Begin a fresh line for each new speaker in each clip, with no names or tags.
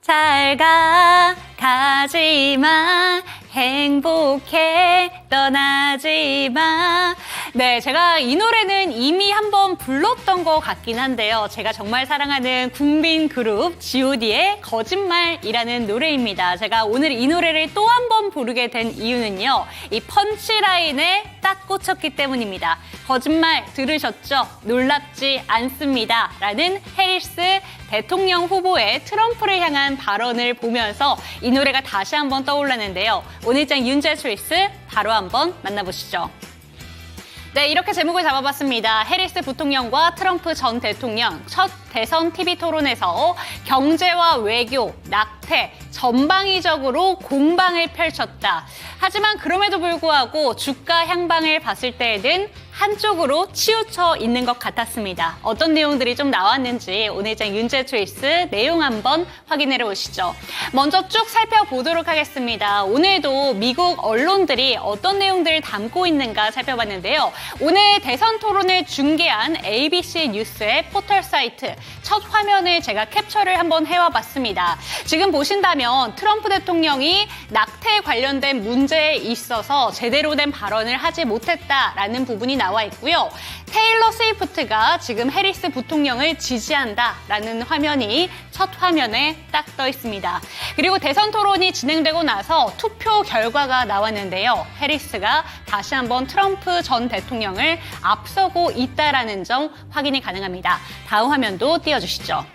잘 가, 가지 마, 행복해, 떠나지 마. 네, 제가 이 노래는 이미 한번 불렀던 것 같긴 한데요. 제가 정말 사랑하는 국민 그룹 G.O.D의 거짓말이라는 노래입니다. 제가 오늘 이 노래를 또 한 번 부르게 된 이유는요. 이 펀치라인에 딱 꽂혔기 때문입니다. 거짓말 들으셨죠? 놀랍지 않습니다. 라는 해리스 대통령 후보의 트럼프를 향한 발언을 보면서 이 노래가 다시 한번 떠올랐는데요. 오늘장 윤재 초이스 바로 한번 만나보시죠. 네, 이렇게 제목을 잡아봤습니다. 해리스 부통령과 트럼프 전 대통령 첫 대선 TV 토론에서 경제와 외교, 낙태, 전방위적으로 공방을 펼쳤다. 하지만 그럼에도 불구하고 주가 향방을 봤을 때에는 한쪽으로 치우쳐 있는 것 같았습니다. 어떤 내용들이 좀 나왔는지 오늘장 윤재 초이스 내용 한번 확인해 보시죠. 먼저 쭉 살펴보도록 하겠습니다. 오늘도 미국 언론들이 어떤 내용들을 담고 있는가 살펴봤는데요. 오늘 대선 토론을 중계한 ABC 뉴스의 포털 사이트 첫 화면을 제가 캡처를 한번 해와 봤습니다. 지금 보신다면 트럼프 대통령이 낙태에 관련된 문제에 있어서 제대로 된 발언을 하지 못했다라는 부분이 나와 있고요. 테일러 스위프트가 지금 해리스 부통령을 지지한다라는 화면이 첫 화면에 딱 떠 있습니다. 그리고 대선 토론이 진행되고 나서 투표 결과가 나왔는데요. 해리스가 다시 한번 트럼프 전 대통령을 앞서고 있다라는 점 확인이 가능합니다. 다음 화면도 띄워주시죠.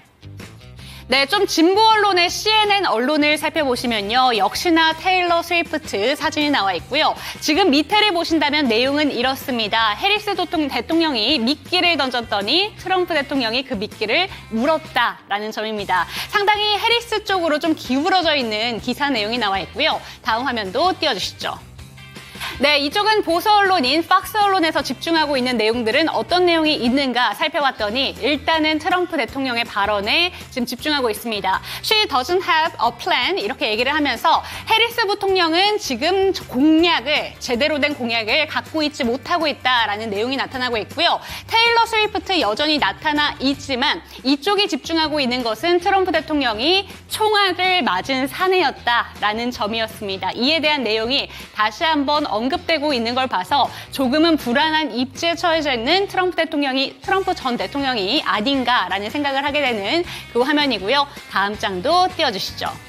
네, 좀 진보 언론의 CNN 언론을 살펴보시면요. 역시나 테일러 스위프트 사진이 나와 있고요. 지금 밑에를 보신다면 내용은 이렇습니다. 해리스 대통령이 미끼를 던졌더니 트럼프 대통령이 그 미끼를 물었다라는 점입니다. 상당히 해리스 쪽으로 좀 기울어져 있는 기사 내용이 나와 있고요. 다음 화면도 띄워주시죠. 네, 이쪽은 보수 언론인 팍스 언론에서 집중하고 있는 내용들은 어떤 내용이 있는가 살펴봤더니 일단은 트럼프 대통령의 발언에 지금 집중하고 있습니다. She doesn't have a plan 이렇게 얘기를 하면서 해리스 부통령은 지금 제대로 된 공약을 갖고 있지 못하고 있다라는 내용이 나타나고 있고요. 테일러 스위프트 여전히 나타나 있지만 이쪽이 집중하고 있는 것은 트럼프 대통령이 총알을 맞은 사내였다라는 점이었습니다. 이에 대한 내용이 다시 한번 언급되고 있는 걸 봐서 조금은 불안한 입지에 처해져 있는 트럼프 전 대통령이 아닌가라는 생각을 하게 되는 그 화면이고요. 다음 장도 띄워주시죠.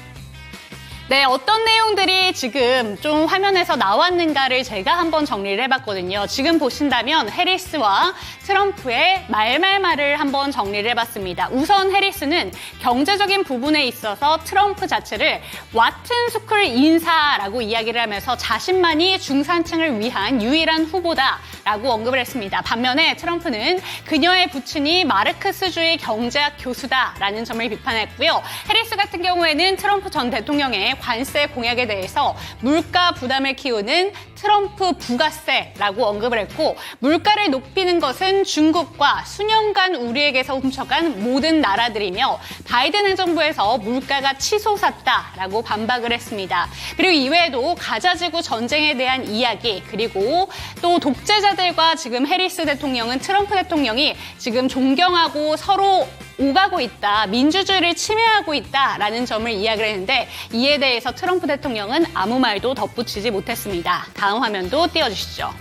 네, 어떤 내용들이 지금 좀 화면에서 나왔는가를 제가 한번 정리를 해봤거든요. 지금 보신다면 해리스와 트럼프의 말말말을 한번 정리를 해봤습니다. 우선 해리스는 경제적인 부분에 있어서 트럼프 자체를 와튼스쿨 인사라고 이야기를 하면서 자신만이 중산층을 위한 유일한 후보다라고 언급을 했습니다. 반면에 트럼프는 그녀의 부친이 마르크스주의 경제학 교수다라는 점을 비판했고요. 해리스 같은 경우에는 트럼프 전 대통령의 관세 공약에 대해서 물가 부담을 키우는 트럼프 부가세라고 언급을 했고 물가를 높이는 것은 중국과 수년간 우리에게서 훔쳐간 모든 나라들이며 바이든 행정부에서 물가가 치솟았다라고 반박을 했습니다. 그리고 이외에도 가자지구 전쟁에 대한 이야기 그리고 또 독재자들과 지금 해리스 대통령은 트럼프 대통령이 지금 존경하고 서로 오가고 있다, 민주주의를 침해하고 있다라는 점을 이야기를 했는데 이에 대해서 트럼프 대통령은 아무 말도 덧붙이지 못했습니다. 다음 화면도 띄워주시죠.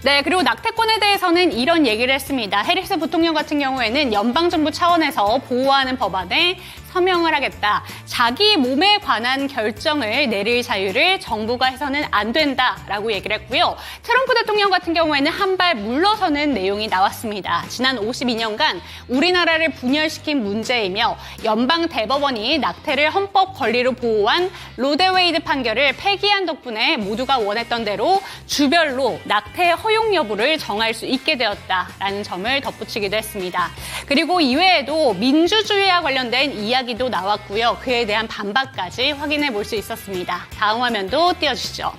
네, 그리고 낙태권에 대해서는 이런 얘기를 했습니다. 해리스 부통령 같은 경우에는 연방정부 차원에서 보호하는 법안에 서명을 하겠다. 자기 몸에 관한 결정을 내릴 자유를 정부가 해서는 안 된다라고 얘기를 했고요. 트럼프 대통령 같은 경우에는 한 발 물러서는 내용이 나왔습니다. 지난 52년간 우리나라를 분열시킨 문제이며 연방 대법원이 낙태를 헌법 권리로 보호한 로데웨이드 판결을 폐기한 덕분에 모두가 원했던 대로 주별로 낙태 허용 여부를 정할 수 있게 되었다라는 점을 덧붙이기도 했습니다. 그리고 이외에도 민주주의와 관련된 이야기도 나왔고요. 그에 대한 반박까지 확인해 볼 수 있었습니다. 다음 화면도 띄워주시죠.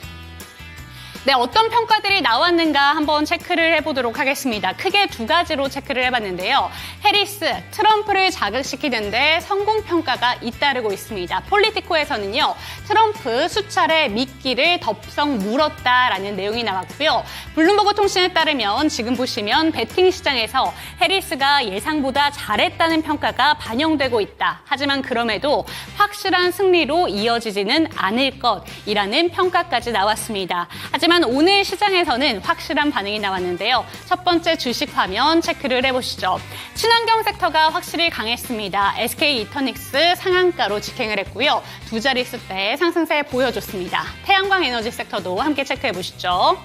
네, 어떤 평가들이 나왔는가 한번 체크를 해보도록 하겠습니다. 크게 두 가지로 체크를 해봤는데요. 해리스, 트럼프를 자극시키는데 성공 평가가 잇따르고 있습니다. 폴리티코에서는요, 트럼프 수차례 미끼를 덥석 물었다라는 내용이 나왔고요. 블룸버그 통신에 따르면 지금 보시면 베팅 시장에서 해리스가 예상보다 잘했다는 평가가 반영되고 있다. 하지만 그럼에도 확실한 승리로 이어지지는 않을 것이라는 평가까지 나왔습니다. 하지만 오늘 시장에서는 확실한 반응이 나왔는데요. 첫 번째 주식 화면 체크를 해보시죠. 친환경 섹터가 확실히 강했습니다. SK 이터닉스 상한가로 직행을 했고요. 두 자릿수대 상승세 보여줬습니다. 태양광 에너지 섹터도 함께 체크해보시죠.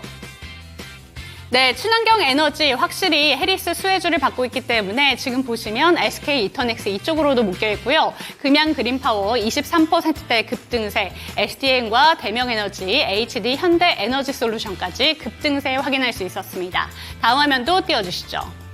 네, 친환경 에너지 확실히 해리스 수혜주를 받고 있기 때문에 지금 보시면 SK 이터닉스 이쪽으로도 묶여 있고요. 금양 그린파워 23%대 급등세, SDN과 대명에너지, HD 현대에너지솔루션까지 급등세 확인할 수 있었습니다. 다음 화면도 띄워주시죠.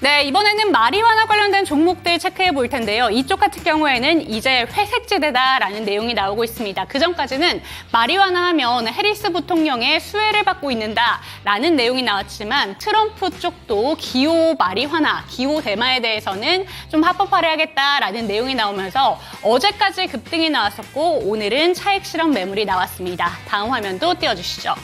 네, 이번에는 마리화나 관련된 종목들 체크해 볼 텐데요. 이쪽 같은 경우에는 이제 회색지대다라는 내용이 나오고 있습니다. 그전까지는 마리화나 하면 해리스 부통령의 수혜를 받고 있는다라는 내용이 나왔지만 트럼프 쪽도 기호 마리화나, 기호 대마에 대해서는 좀 합법화해야겠다라는 내용이 나오면서 어제까지 급등이 나왔었고 오늘은 차익 실험 매물이 나왔습니다. 다음 화면도 띄워주시죠.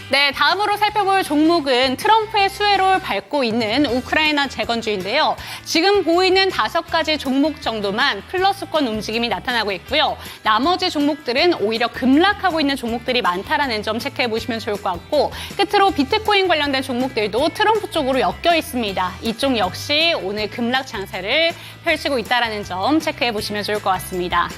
네, 다음으로 살펴볼 종목은 트럼프의 수혜를 밟고 있는 우크라이나 재건주인데요. 지금 보이는 5가지 종목 정도만 플러스권 움직임이 나타나고 있고요. 나머지 종목들은 오히려 급락하고 있는 종목들이 많다라는 점 체크해 보시면 좋을 것 같고 끝으로 비트코인 관련된 종목들도 트럼프 쪽으로 엮여 있습니다. 이쪽 역시 오늘 급락 장세를 펼치고 있다는 점 체크해 보시면 좋을 것 같습니다.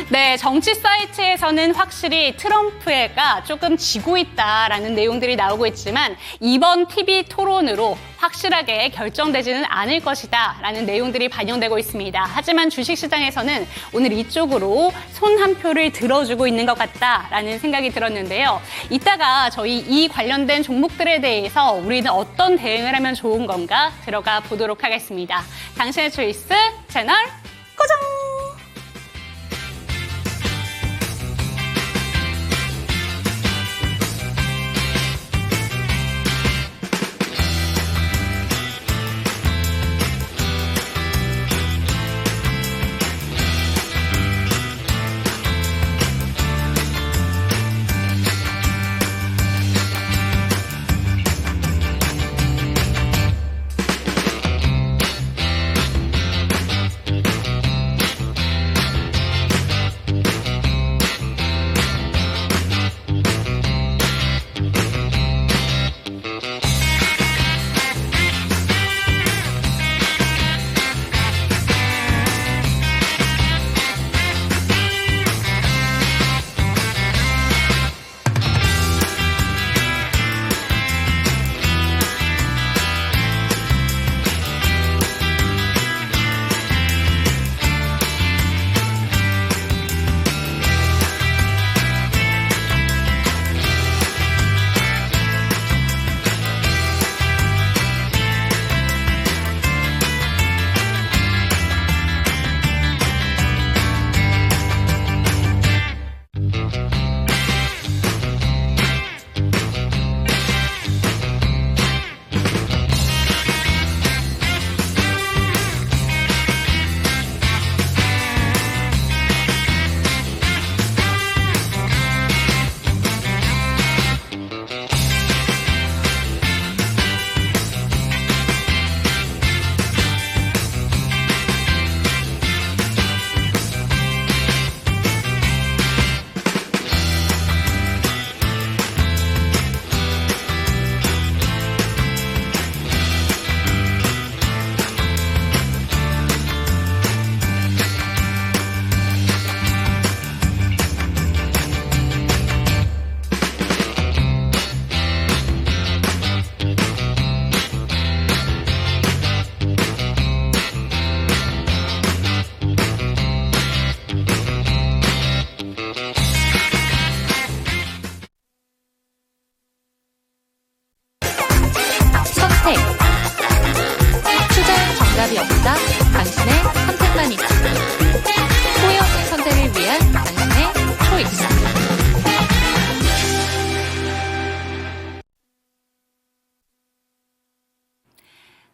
네, 정치 사이트에서는 확실히 트럼프가 조금 지고 있다라는 내용들이 나오고 있지만 이번 TV 토론으로 확실하게 결정되지는 않을 것이다 라는 내용들이 반영되고 있습니다. 하지만 주식시장에서는 오늘 이쪽으로 손 한 표를 들어주고 있는 것 같다라는 생각이 들었는데요. 이따가 저희 이 관련된 종목들에 대해서 우리는 어떤 대응을 하면 좋은 건가 들어가 보도록 하겠습니다. 당신의 초이스 채널 고정!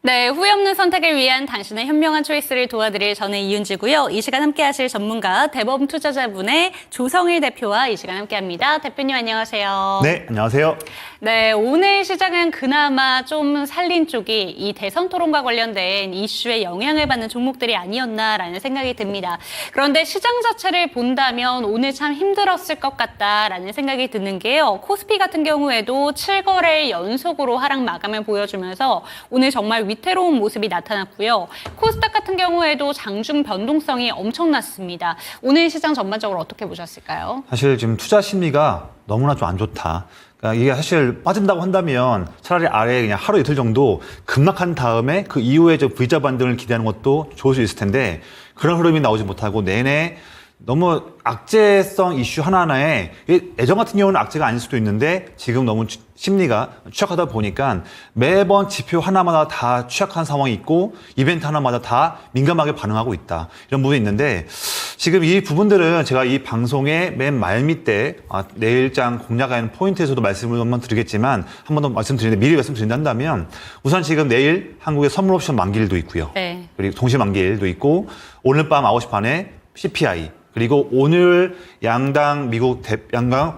네, 후회 없는 선택을 위한 당신의 현명한 초이스를 도와드릴 저는 이윤지고요. 이 시간 함께 하실 전문가 대법원 투자자분의 조성일 대표와 이 시간 함께 합니다. 대표님 안녕하세요.
네, 안녕하세요.
네, 오늘 시장은 그나마 좀 살린 쪽이 이 대선 토론과 관련된 이슈에 영향을 받는 종목들이 아니었나라는 생각이 듭니다. 그런데 시장 자체를 본다면 오늘 참 힘들었을 것 같다라는 생각이 드는 게요. 코스피 같은 경우에도 7거래일 연속으로 하락 마감을 보여주면서 오늘 정말 위태로운 모습이 나타났고요. 코스닥 같은 경우에도 장중 변동성이 엄청났습니다. 오늘 시장 전반적으로 어떻게 보셨을까요?
사실 지금 투자 심리가 너무나 좀 안 좋다. 그러니까 이게 사실 빠진다고 한다면 차라리 아래에 그냥 하루 이틀 정도 급락한 다음에 그 이후에 저 V자 반등을 기대하는 것도 좋을 수 있을 텐데 그런 흐름이 나오지 못하고 내내 너무 악재성 이슈 하나하나에 예전 같은 경우는 악재가 아닐 수도 있는데 지금 너무 심리가 취약하다 보니까 매번 지표 하나마다 다 취약한 상황이 있고 이벤트 하나마다 다 민감하게 반응하고 있다. 이런 부분이 있는데 지금 이 부분들은 제가 이 방송의 맨 말밑에 내일장 공략하는 포인트에서도 말씀을 한번 드리겠지만 한 번 더 말씀드리는데 미리 말씀드린다면 우선 지금 내일 한국의 선물 옵션 만기일도 있고요.
네.
그리고 동시 만기일도 있고 오늘 밤 9시 반에 CPI 그리고 오늘 양당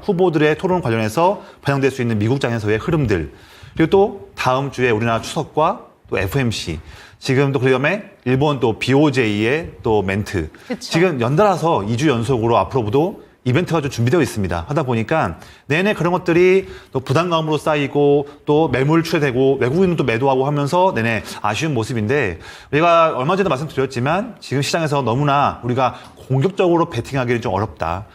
후보들의 토론 관련해서 반영될 수 있는 미국장에서의 흐름들 그리고 또 다음 주에 우리나라 추석과 또 FMC 지금 또 그다음에 일본 또 BOJ의 또 멘트
그쵸.
지금 연달아서 2주 연속으로 앞으로도 이벤트가 좀 준비되어 있습니다. 하다 보니까 내내 그런 것들이 또 부담감으로 쌓이고 또 매물 추세되고 외국인은 또 매도하고 하면서 내내 아쉬운 모습인데 우리가 얼마 전에 말씀드렸지만 지금 시장에서 너무나 우리가 공격적으로 베팅하기는 좀 어렵다.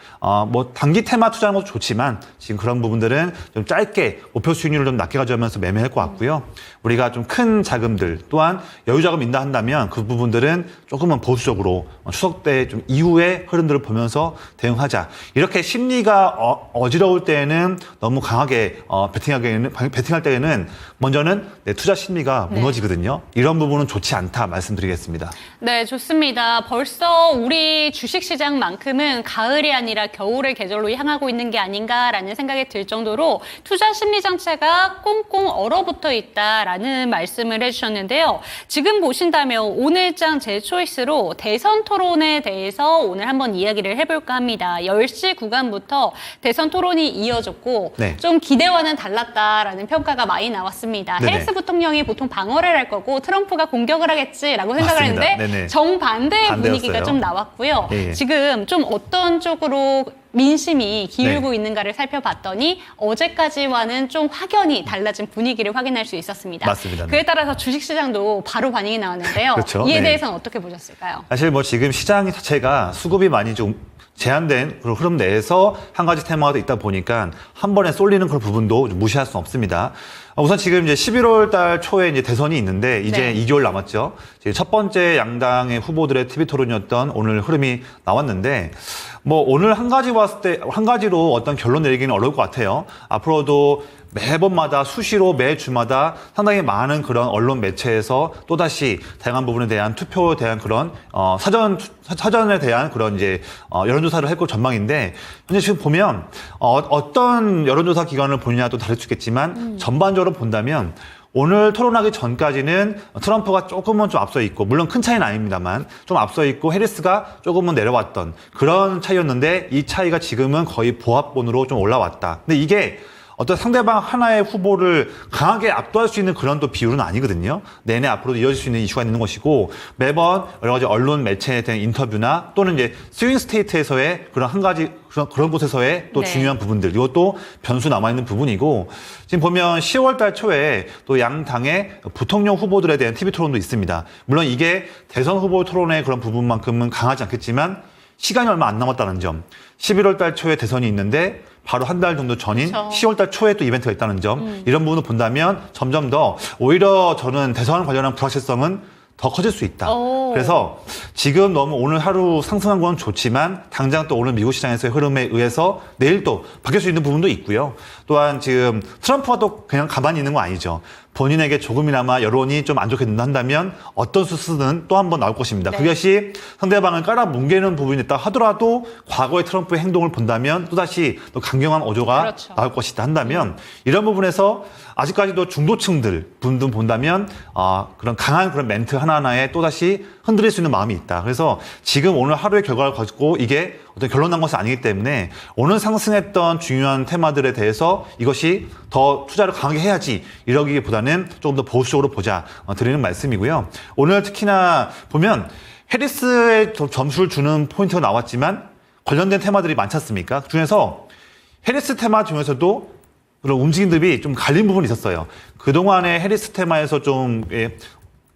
뭐 단기 테마 투자하는 것도 좋지만 지금 그런 부분들은 좀 짧게 목표 수익률을 좀 낮게 가져가면서 매매할 것 같고요. 우리가 좀 큰 자금들 또한 여유 자금 인다 한다면 그 부분들은 조금은 보수적으로 추석 때 좀 이후의 흐름들을 보면서 대응하자. 이렇게 심리가 어지러울 때에는 너무 강하게 베팅할 때에는 먼저는 내 투자 심리가 무너지거든요. 이런 부분은 좋지 않다 말씀드리겠습니다.
네, 좋습니다. 벌써 우리 주식시장만큼은 가을이 아니라 겨울의 계절로 향하고 있는 게 아닌가라는 생각이 들 정도로 투자 심리 장치가 꽁꽁 얼어붙어 있다라는 말씀을 해주셨는데요. 지금 보신다면 오늘장 제 초이스로 대선 토론에 대해서 오늘 한번 이야기를 해볼까 합니다. 10시 구간부터 대선 토론이 이어졌고
네.
좀 기대와는 달랐다라는 평가가 많이 나왔습니다.
네네.
해리스 부통령이 보통 방어를 할 거고 트럼프가 공격을 하겠지라고 생각을
맞습니다.
했는데
네네.
정반대의
반대였어요.
분위기가 좀 나왔고요.
예.
지금 좀 어떤 쪽으로 민심이 기울고
네.
있는가를 살펴봤더니 어제까지와는 좀 확연히 달라진 분위기를 확인할 수 있었습니다.
맞습니다. 네.
그에 따라서 주식시장도 바로 반응이 나왔는데요.
그렇죠.
이에
네.
대해서는 어떻게 보셨을까요?
사실 뭐 지금 시장 자체가 수급이 많이 좀 제한된 그런 흐름 내에서 한 가지 테마가 있다 보니까 한 번에 쏠리는 그런 부분도 좀 무시할 수는 없습니다. 우선 지금 이제 11월 달 초에 이제 대선이 있는데 이제
네.
2개월 남았죠. 이제 첫 번째 양당의 후보들의 TV 토론이었던 오늘 흐름이 나왔는데 뭐 오늘 한 가지 봤을 때 한 가지로 어떤 결론 내리기는 어려울 것 같아요. 앞으로도 매번마다 수시로 매주마다 상당히 많은 그런 언론 매체에서 또다시 다양한 부분에 대한 투표에 대한 그런 사전에 대한 그런 이제 여론조사를 할 것 전망인데 현재 지금 보면 어떤 여론조사 기관을 보느냐도 다를 수 있겠지만 전반적으로 본다면 오늘 토론하기 전까지는 트럼프가 조금은 좀 앞서 있고 물론 큰 차이는 아닙니다만 좀 앞서 있고 해리스가 조금은 내려왔던 그런 차이였는데 이 차이가 지금은 거의 보합본으로 좀 올라왔다. 근데 이게 어떤 상대방 하나의 후보를 강하게 압도할 수 있는 그런 또 비율은 아니거든요. 내내 앞으로도 이어질 수 있는 이슈가 있는 것이고 매번 여러 가지 언론 매체에 대한 인터뷰나 또는 이제 스윙 스테이트에서의 그런 한 가지 그런 곳에서의 또
네.
중요한 부분들 이것도 변수 남아있는 부분이고 지금 보면 10월 달 초에 또 양 당의 부통령 후보들에 대한 TV 토론도 있습니다. 물론 이게 대선 후보 토론의 그런 부분만큼은 강하지 않겠지만 시간이 얼마 안 남았다는 점. 11월 달 초에 대선이 있는데 바로 한 달 정도 전인
그렇죠.
10월 달 초에 또 이벤트가 있다는 점. 이런 부분을 본다면 점점 더 오히려 저는 대선 관련한 불확실성은 더 커질 수 있다.
오.
그래서 지금 너무 오늘 하루 상승한 건 좋지만 당장 또 오늘 미국 시장에서의 흐름에 의해서 내일 또 바뀔 수 있는 부분도 있고요. 또한 지금 트럼프가 또 그냥 가만히 있는 거 아니죠. 본인에게 조금이나마 여론이 좀 안 좋게 된다면 어떤 수순은 또 한 번 나올 것입니다.
네.
그것이 상대방을 깔아뭉개는 부분이 있다 하더라도 과거의 트럼프의 행동을 본다면 또다시 또 강경한 어조가
그렇죠.
나올 것이다 한다면 이런 부분에서 아직까지도 중도층들 분들 본다면 그런 강한 그런 멘트 하나하나에 또다시 흔들릴 수 있는 마음이 있다. 그래서 지금 오늘 하루의 결과를 가지고 이게 어떤 결론 난 것은 아니기 때문에 오늘 상승했던 중요한 테마들에 대해서 이것이 더 투자를 강하게 해야지 이러기보다는 조금 더 보수적으로 보자 드리는 말씀이고요. 오늘 특히나 보면 해리스의 점수를 주는 포인트가 나왔지만 관련된 테마들이 많지 않습니까? 그중에서 해리스 테마 중에서도 그런 움직임들이 좀 갈린 부분이 있었어요. 그동안의 해리스 테마에서 좀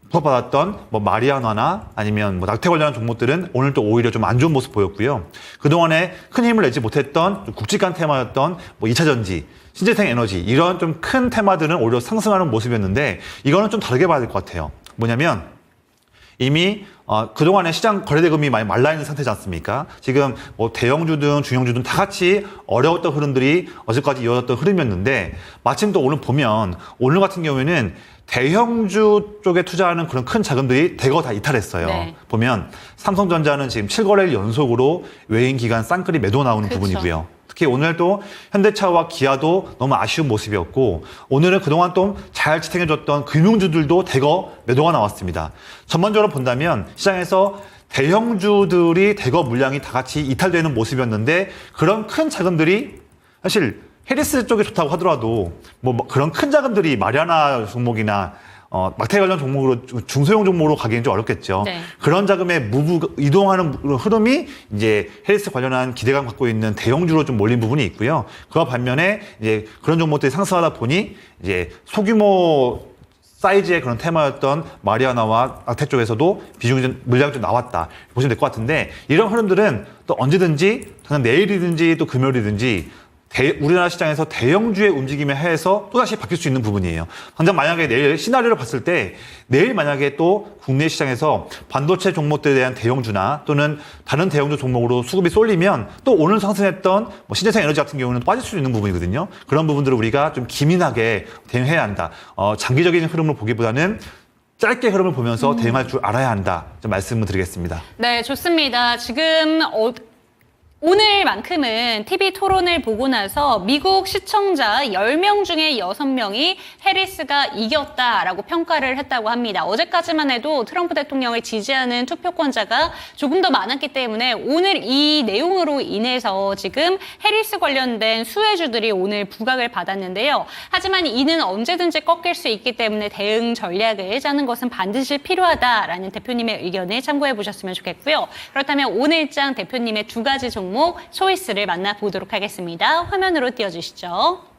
부각받았던 뭐 마리아나나 아니면 뭐 낙태 관련한 종목들은 오늘 또 오히려 좀 안 좋은 모습 보였고요. 그동안에 큰 힘을 내지 못했던 굵직한 테마였던 뭐 2차 전지, 신재생 에너지 이런 좀 큰 테마들은 오히려 상승하는 모습이었는데 이거는 좀 다르게 봐야 될 것 같아요. 뭐냐면 이미 그동안에 시장 거래대금이 많이 말라있는 상태지 않습니까? 지금 뭐 대형주든 중형주든 다 같이 어려웠던 흐름들이 어제까지 이어졌던 흐름이었는데 마침 또 오늘 보면 오늘 같은 경우에는 대형주 쪽에 투자하는 그런 큰 자금들이 대거 다 이탈했어요.
네.
보면 삼성전자는 지금 7거래일 연속으로 외인 기관 쌍끌이 매도 나오는
그쵸.
부분이고요. 특히 오늘도 현대차와 기아도 너무 아쉬운 모습이었고 오늘은 그동안 좀 잘 지탱해줬던 금융주들도 대거 매도가 나왔습니다. 전반적으로 본다면 시장에서 대형주들이 대거 물량이 다 같이 이탈되는 모습이었는데 그런 큰 자금들이 사실 해리스 쪽이 좋다고 하더라도 뭐 그런 큰 자금들이 마리아나 종목이나 낙태 관련 종목으로 중소형 종목으로 가기엔 좀 어렵겠죠.
네.
그런 자금의 이동하는 흐름이 이제 해리스 관련한 기대감 갖고 있는 대형주로 좀 몰린 부분이 있고요. 그와 반면에 이제 그런 종목들이 상승하다 보니 이제 소규모 사이즈의 그런 테마였던 마리아나와 낙태 쪽에서도 비중이 물량이 좀 나왔다 보시면 될 것 같은데 이런 흐름들은 또 언제든지 그냥 내일이든지 또 금요일이든지 우리나라 시장에서 대형주의 움직임에 해서 또다시 바뀔 수 있는 부분이에요. 당장 만약에 내일 시나리오를 봤을 때 내일 만약에 또 국내 시장에서 반도체 종목들에 대한 대형주나 또는 다른 대형주 종목으로 수급이 쏠리면 또 오늘 상승했던 뭐 신재생 에너지 같은 경우는 빠질 수 있는 부분이거든요. 그런 부분들을 우리가 좀 기민하게 대응해야 한다. 장기적인 흐름을 보기보다는 짧게 흐름을 보면서 대응할 줄 알아야 한다. 좀 말씀을 드리겠습니다.
네, 좋습니다. 지금 오늘만큼은 TV 토론을 보고 나서 미국 시청자 10명 중에 6명이 해리스가 이겼다라고 평가를 했다고 합니다. 어제까지만 해도 트럼프 대통령을 지지하는 투표권자가 조금 더 많았기 때문에 오늘 이 내용으로 인해서 지금 해리스 관련된 수혜주들이 오늘 부각을 받았는데요. 하지만 이는 언제든지 꺾일 수 있기 때문에 대응 전략을 짜는 것은 반드시 필요하다라는 대표님의 의견을 참고해 보셨으면 좋겠고요. 그렇다면 오늘장 대표님의 두 가지 종목 초이스를 만나보도록 하겠습니다. 화면으로 띄워주시죠.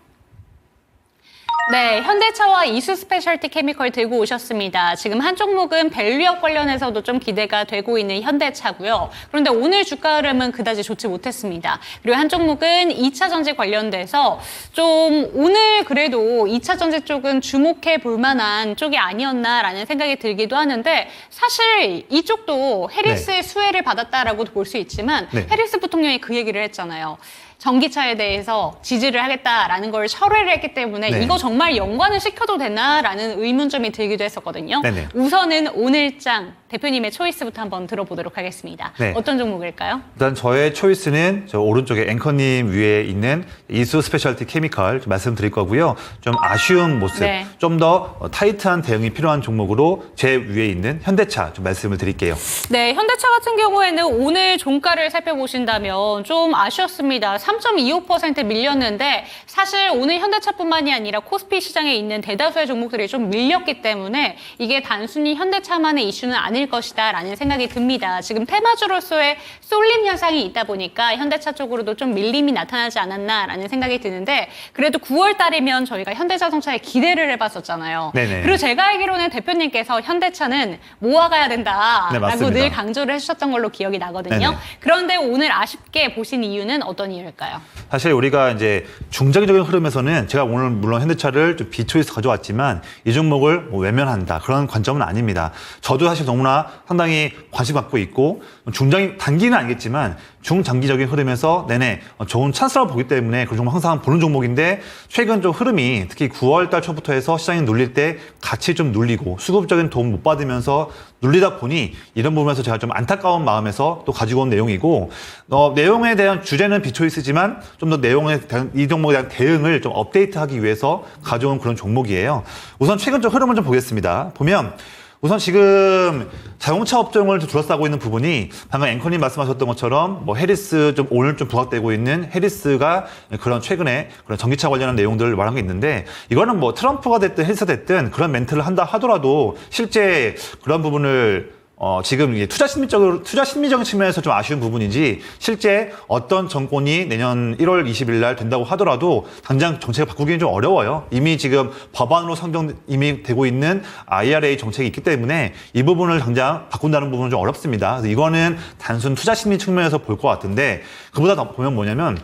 네, 현대차와 이수 스페셜티 케미컬 들고 오셨습니다. 지금 한 종목은 밸류업 관련해서도 좀 기대가 되고 있는 현대차고요. 그런데 오늘 주가 흐름은 그다지 좋지 못했습니다. 그리고 한 종목은 2차 전지 관련돼서 좀 오늘 그래도 2차 전지 쪽은 주목해 볼 만한 쪽이 아니었나라는 생각이 들기도 하는데 사실 이쪽도 해리스의 수혜를 받았다라고도 볼 수 있지만 해리스 부통령이 그 얘기를 했잖아요. 전기차에 대해서 지지를 하겠다라는 걸 철회를 했기 때문에 이거 정말 연관을 시켜도 되나라는 의문점이 들기도 했었거든요. 네네. 우선은 오늘장 대표님의 초이스부터 한번 들어보도록 하겠습니다. 네. 어떤 종목일까요?
일단 저의 초이스는 저 오른쪽에 앵커님 위에 있는 이수 스페셜티 케미컬 좀 말씀드릴 거고요. 좀 아쉬운 모습, 좀 더 타이트한 대응이 필요한 종목으로 제 위에 있는 현대차 좀 말씀을 드릴게요.
네, 현대차 같은 경우에는 오늘 종가를 살펴보신다면 좀 아쉬웠습니다. 3.25% 밀렸는데 사실 오늘 현대차뿐만이 아니라 코스피 시장에 있는 대다수의 종목들이 좀 밀렸기 때문에 이게 단순히 현대차만의 이슈는 아닐 것이다 라는 생각이 듭니다. 지금 테마주로서의 쏠림 현상이 있다 보니까 현대차 쪽으로도 좀 밀림이 나타나지 않았나 라는 생각이 드는데 그래도 9월 달이면 저희가 현대자동차에 기대를 해봤었잖아요. 네네. 그리고 제가 알기로는 대표님께서 현대차는 모아가야 된다라고 늘 강조를 해주셨던 걸로 기억이 나거든요. 네네. 그런데 오늘 아쉽게 보신 이유는 어떤 이유일까요?
사실 우리가 이제 중장기적인 흐름에서는 제가 오늘 물론 현대차를 좀 비초이스 가져왔지만 이 종목을 뭐 외면한다 그런 관점은 아닙니다. 저도 사실 너무나 상당히 관심 갖고 있고 단기는 아니겠지만 중장기적인 흐름에서 내내 좋은 찬스라고 보기 때문에 그 종목 항상 보는 종목인데 최근 좀 흐름이 특히 9월 달 초부터 해서 시장이 눌릴 때 같이 좀 눌리고 수급적인 도움 못 받으면서 눌리다 보니 이런 부분에서 제가 좀 안타까운 마음에서 또 가지고 온 내용이고 내용에 대한 주제는 비초이스지만 좀 더 내용에 대한 이 종목에 대한 대응을 좀 업데이트하기 위해서 가져온 그런 종목이에요. 우선 최근 좀 흐름을 좀 보겠습니다. 보면 우선 지금 자동차 업종을 둘러싸고 있는 부분이 방금 앵커님 말씀하셨던 것처럼 뭐 해리스 좀 오늘 좀 부각되고 있는 해리스가 그런 최근에 그런 전기차 관련한 내용들을 말한 게 있는데 이거는 뭐 트럼프가 됐든 해리스가 됐든 그런 멘트를 한다 하더라도 실제 그런 부분을 지금 이게 투자 심리적인 측면에서 좀 아쉬운 부분이지 실제 어떤 정권이 내년 1월 20일 날 된다고 하더라도 당장 정책을 바꾸기는 좀 어려워요. 이미 지금 법안으로 이미 되고 있는 IRA 정책이 있기 때문에 이 부분을 당장 바꾼다는 부분은 좀 어렵습니다. 그래서 이거는 단순 투자 심리 측면에서 볼 것 같은데 그보다 더 보면 뭐냐면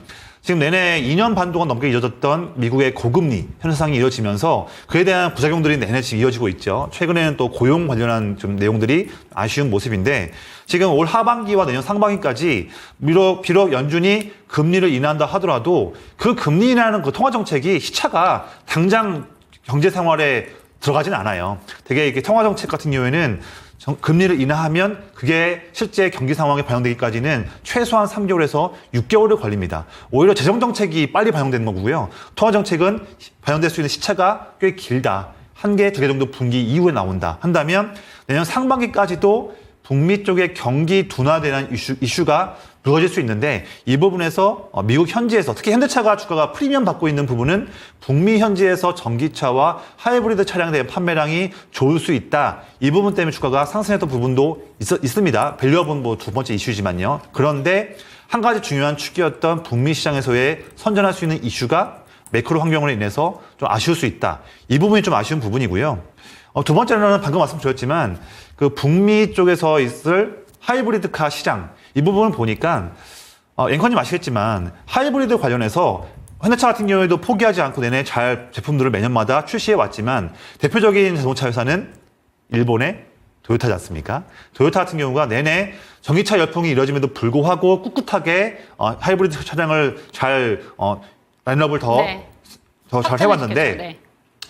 지금 내내 2년 반 동안 넘게 이어졌던 미국의 고금리 현상이 이어지면서 그에 대한 부작용들이 내내 지금 이어지고 있죠. 최근에는 또 고용 관련한 좀 내용들이 아쉬운 모습인데 지금 올 하반기와 내년 상반기까지 비록 연준이 금리를 인하한다 하더라도 그 금리 인하는 그 통화 정책이 시차가 당장 경제 생활에 들어가진 않아요. 되게 이렇게 통화 정책 같은 경우에는 금리를 인하하면 그게 실제 경기 상황에 반영되기까지는 최소한 3개월에서 6개월이 걸립니다. 오히려 재정 정책이 빨리 반영되는 거고요. 통화 정책은 반영될 수 있는 시차가 꽤 길다. 한 개, 두 개 정도 분기 이후에 나온다. 한다면 내년 상반기까지도 북미 쪽의 경기 둔화되는 이슈가 불거질 수 있는데 이 부분에서 미국 현지에서 특히 현대차가 주가가 프리미엄 받고 있는 부분은 북미 현지에서 전기차와 하이브리드 차량에 대한 판매량이 좋을 수 있다. 이 부분 때문에 주가가 상승했던 부분도 있습니다. 밸류업은 뭐 두 번째 이슈지만요. 그런데 한 가지 중요한 축이었던 북미 시장에서의 선전할 수 있는 이슈가 매크로 환경으로 인해서 좀 아쉬울 수 있다. 이 부분이 좀 아쉬운 부분이고요. 두 번째로는 방금 말씀드렸지만 그 북미 쪽에서 있을 하이브리드카 시장 이 부분을 보니까 앵커님 아시겠지만 하이브리드 관련해서 현대차 같은 경우에도 포기하지 않고 내내 잘 제품들을 매년마다 출시해 왔지만 대표적인 자동차 회사는 일본의 도요타지 않습니까? 도요타 같은 경우가 내내 전기차 열풍이 이뤄짐에도 불구하고 꿋꿋하게 하이브리드 차량을 잘 라인업을 더 잘 해왔는데
네.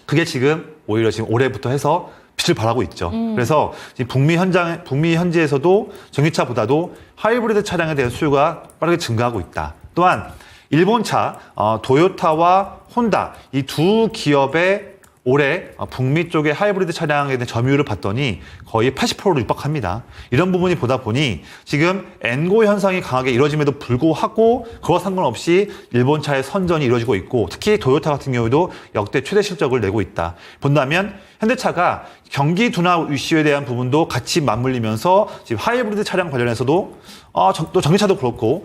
그게 지금 오히려 지금 올해부터 해서 빛을 발하고 있죠. 그래서 지금 북미 현지에서도 전기차보다도 하이브리드 차량에 대한 수요가 빠르게 증가하고 있다. 또한 일본차 도요타와 혼다 이 두 기업의 올해 북미 쪽의 하이브리드 차량에 대한 점유율을 봤더니 거의 80%로 육박합니다. 이런 부분이 보다 보니 지금 엔고 현상이 강하게 이루어짐에도 불구하고 그와 상관없이 일본차의 선전이 이루어지고 있고 특히 도요타 같은 경우도 역대 최대 실적을 내고 있다. 본다면 현대차가 경기 둔화 이슈에 대한 부분도 같이 맞물리면서 지금 하이브리드 차량 관련해서도 또 전기차도 그렇고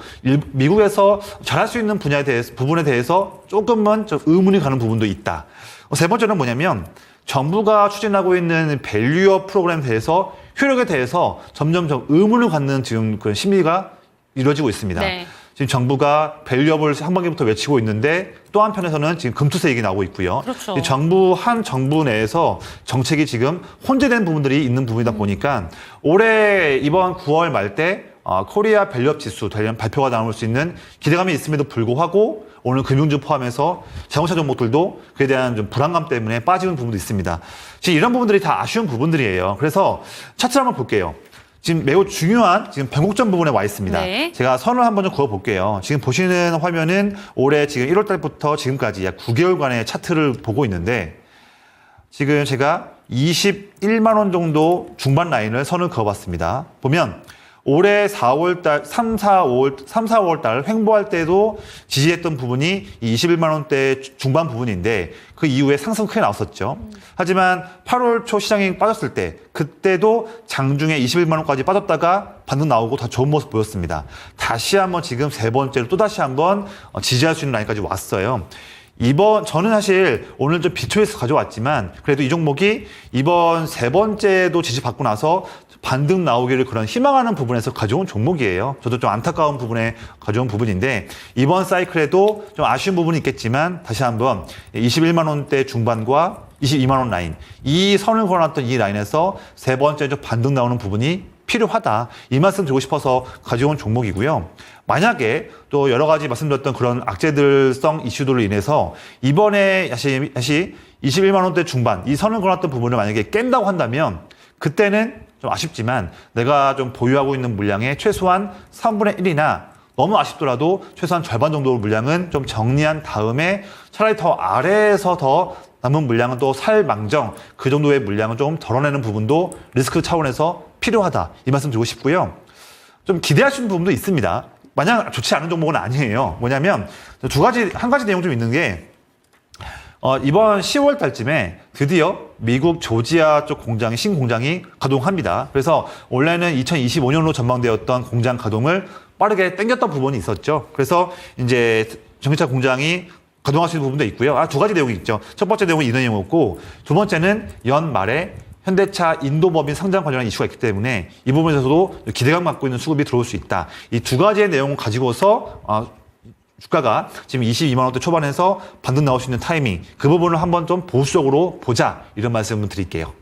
미국에서 잘할 수 있는 부분에 대해서 조금만 좀 의문이 가는 부분도 있다. 세 번째는 뭐냐면 정부가 추진하고 있는 밸류업 프로그램에 대해서 효력에 대해서 점점 의문을 갖는 지금 그 심리가 이루어지고 있습니다.
네.
지금 정부가 밸류업을 상반기부터 외치고 있는데 또 한편에서는 지금 금투세 얘기 나오고 있고요.
그렇죠.
정부 내에서 정책이 지금 혼재된 부분들이 있는 부분이다 보니까 올해 이번 9월 말 때 코리아 밸류업 지수 관련 발표가 나올 수 있는 기대감이 있음에도 불구하고 오늘 금융주 포함해서 자동차 종목들도 그에 대한 좀 불안감 때문에 빠지는 부분도 있습니다. 지금 이런 부분들이 다 아쉬운 부분들이에요. 그래서 차트를 한번 볼게요. 지금 매우 중요한 지금 변곡점 부분에 와 있습니다.
네.
제가 선을 한번 좀 그어볼게요. 지금 보시는 화면은 올해 지금 1월 달부터 지금까지 약 9개월간의 차트를 보고 있는데 지금 제가 21만 원 정도 중반 라인을 선을 그어봤습니다. 보면 올해 4월달, 3, 4월 달 횡보할 때도 지지했던 부분이 이 21만 원대 중반 부분인데 그 이후에 상승 크게 나왔었죠. 하지만 8월 초 시장이 빠졌을 때 그때도 장중에 21만 원까지 빠졌다가 반등 나오고 다 좋은 모습 보였습니다. 다시 한번 지금 세 번째로 또 다시 한번 지지할 수 있는 라인까지 왔어요. 저는 사실 오늘 좀 비초에서 가져왔지만 그래도 이 종목이 이번 세 번째도 지지받고 나서 반등 나오기를 그런 희망하는 부분에서 가져온 종목이에요. 저도 좀 안타까운 부분에 가져온 부분인데 이번 사이클에도 좀 아쉬운 부분이 있겠지만 다시 한번 21만 원대 중반과 22만 원 라인 이 선을 걸어놨던 이 라인에서 세 번째 좀 반등 나오는 부분이 필요하다. 이 말씀 드리고 싶어서 가져온 종목이고요. 만약에 또 여러 가지 말씀드렸던 그런 악재들성 이슈들로 인해서 이번에 다시 21만 원대 중반 이 선을 그었던 부분을 만약에 깬다고 한다면 그때는 좀 아쉽지만 내가 좀 보유하고 있는 물량의 최소한 3분의 1이나 너무 아쉽더라도 최소한 절반 정도 물량은 좀 정리한 다음에 차라리 더 아래에서 더 남은 물량은 또 살망정 그 정도의 물량은 좀 덜어내는 부분도 리스크 차원에서 필요하다. 이 말씀 드리고 싶고요. 좀 기대하시는 부분도 있습니다. 마냥 좋지 않은 종목은 아니에요. 뭐냐면 한 가지 내용 좀 있는 게 이번 10월 달쯤에 드디어 미국 조지아 쪽 공장이 신공장이 가동합니다. 그래서 원래는 2025년으로 전망되었던 공장 가동을 빠르게 당겼던 부분이 있었죠. 그래서 이제 전기차 공장이 가동할 수 있는 부분도 있고요. 두 가지 내용이 있죠. 첫 번째 내용은 이 내용이었고 두 번째는 연말에 현대차 인도법인 상장 관련한 이슈가 있기 때문에 이 부분에서도 기대감 갖고 있는 수급이 들어올 수 있다. 이 두 가지의 내용을 가지고서 주가가 지금 22만 원대 초반에서 반등 나올 수 있는 타이밍 그 부분을 한번 좀 보수적으로 보자 이런 말씀을 드릴게요.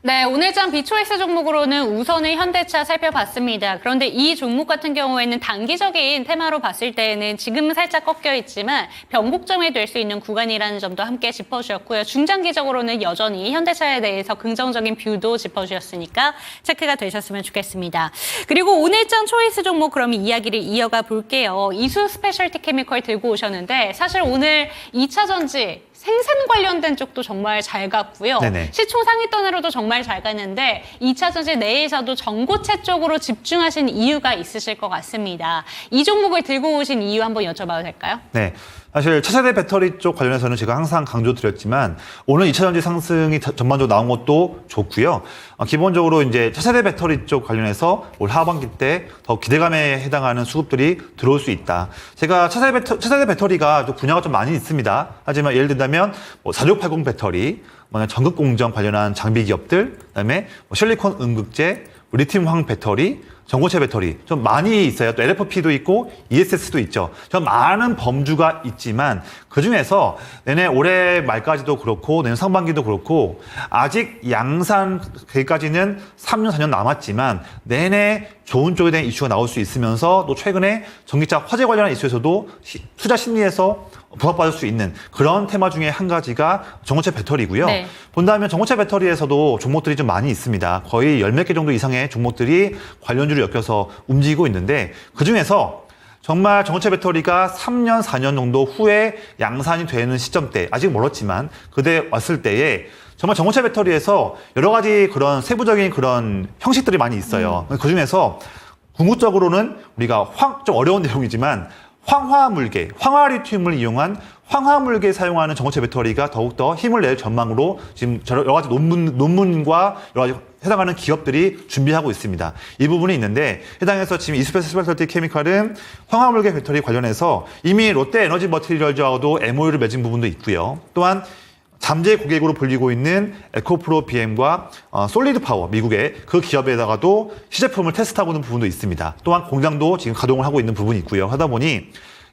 네, 오늘장 비초이스 종목으로는 우선은 현대차 살펴봤습니다. 그런데 이 종목 같은 경우에는 단기적인 테마로 봤을 때에는 지금은 살짝 꺾여 있지만 변곡점이 될 수 있는 구간이라는 점도 함께 짚어주셨고요. 중장기적으로는 여전히 현대차에 대해서 긍정적인 뷰도 짚어주셨으니까 체크가 되셨으면 좋겠습니다. 그리고 오늘장 초이스 종목 그럼 이야기를 이어가 볼게요. 이수 스페셜티 케미컬 들고 오셨는데 사실 오늘 2차 전지 생산 관련된 쪽도 정말 잘 갔고요.
네네.
시총 상위권으로도 정말 잘 갔는데 2차 전지 내에서도 전고체 쪽으로 집중하신 이유가 있으실 것 같습니다. 이 종목을 들고 오신 이유 한번 여쭤봐도 될까요?
네. 사실 차세대 배터리 쪽 관련해서는 제가 항상 강조드렸지만 오늘 2차 전지 상승이 전반적으로 나온 것도 좋고요. 기본적으로 이제 차세대 배터리 쪽 관련해서 올 하반기 때 더 기대감에 해당하는 수급들이 들어올 수 있다. 제가 차세대 배터리가 또 분야가 좀 많이 있습니다. 하지만 예를 든다면 4680 배터리, 전극 공정 관련한 장비 기업들, 그다음에 실리콘 음극재, 리튬황 배터리, 전고체 배터리 좀 많이 있어요. 또 LFP도 있고 ESS도 있죠. 좀 많은 범주가 있지만 그중에서 내년 올해 말까지도 그렇고 내년 상반기도 그렇고 아직 양산 되기까지는 3년, 4년 남았지만 내내 좋은 쪽에 대한 이슈가 나올 수 있으면서 또 최근에 전기차 화재 관련한 이슈에서도 투자 심리에서 부합받을 수 있는 그런 테마 중에 한 가지가 전고체 배터리고요.
네.
본다면 전고체 배터리에서도 종목들이 좀 많이 있습니다. 거의 10몇 개 정도 이상의 종목들이 관련주를 엮여서 움직이고 있는데 그중에서 정말 전고체 배터리가 3년, 4년 정도 후에 양산이 되는 시점대, 아직 멀었지만 그때 왔을 때에 정말 전고체 배터리에서 여러 가지 그런 세부적인 그런 형식들이 많이 있어요. 그중에서 궁극적으로는 우리가 좀 어려운 내용이지만 황화물계, 황화리튬을 이용한 황화물계에 사용하는 전고체 배터리가 더욱더 힘을 낼 전망으로 지금 여러 가지 논문과 여러 가지 해당하는 기업들이 준비하고 있습니다. 이 부분이 있는데 해당해서 지금 이스페셜티 케미칼은 황화물계 배터리 관련해서 이미 롯데 에너지 머티리얼즈하고도 MOU를 맺은 부분도 있고요. 또한 잠재 고객으로 불리고 있는 에코프로 BM과 솔리드 파워 미국의 그 기업에다가도 시제품을 테스트하고 있는 부분도 있습니다. 또한 공장도 지금 가동을 하고 있는 부분이 있고요. 하다 보니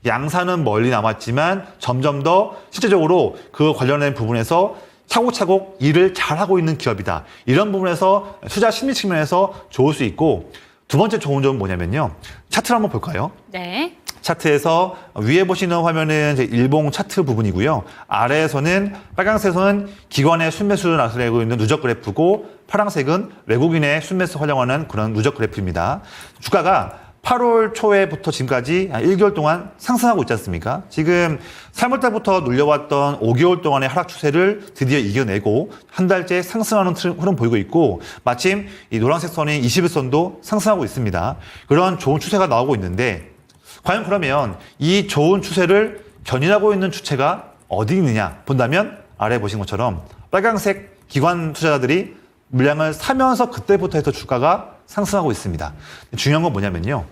양산은 멀리 남았지만 점점 더 실제적으로 그 관련된 부분에서 차곡차곡 일을 잘하고 있는 기업이다. 이런 부분에서 투자 심리 측면에서 좋을 수 있고 두 번째 좋은 점은 뭐냐면요. 차트를 한번 볼까요?
네.
차트에서 위에 보시는 화면은 일봉 차트 부분이고요. 아래에서는 빨간색은 기관의 순매수를 나타내고 있는 누적 그래프고 파란색은 외국인의 순매수 활용하는 그런 누적 그래프입니다. 주가가 8월 초에부터 지금까지 1개월 동안 상승하고 있지 않습니까? 지금 3월달부터 눌려왔던 5개월 동안의 하락 추세를 드디어 이겨내고 한 달째 상승하는 흐름 보이고 있고 마침 이 노란색 선인 21선도 상승하고 있습니다. 그런 좋은 추세가 나오고 있는데 과연 그러면 이 좋은 추세를 견인하고 있는 주체가 어디 있느냐 본다면 아래 보신 것처럼 빨간색 기관 투자자들이 물량을 사면서 그때부터 해서 주가가 상승하고 있습니다. 중요한 건 뭐냐면요.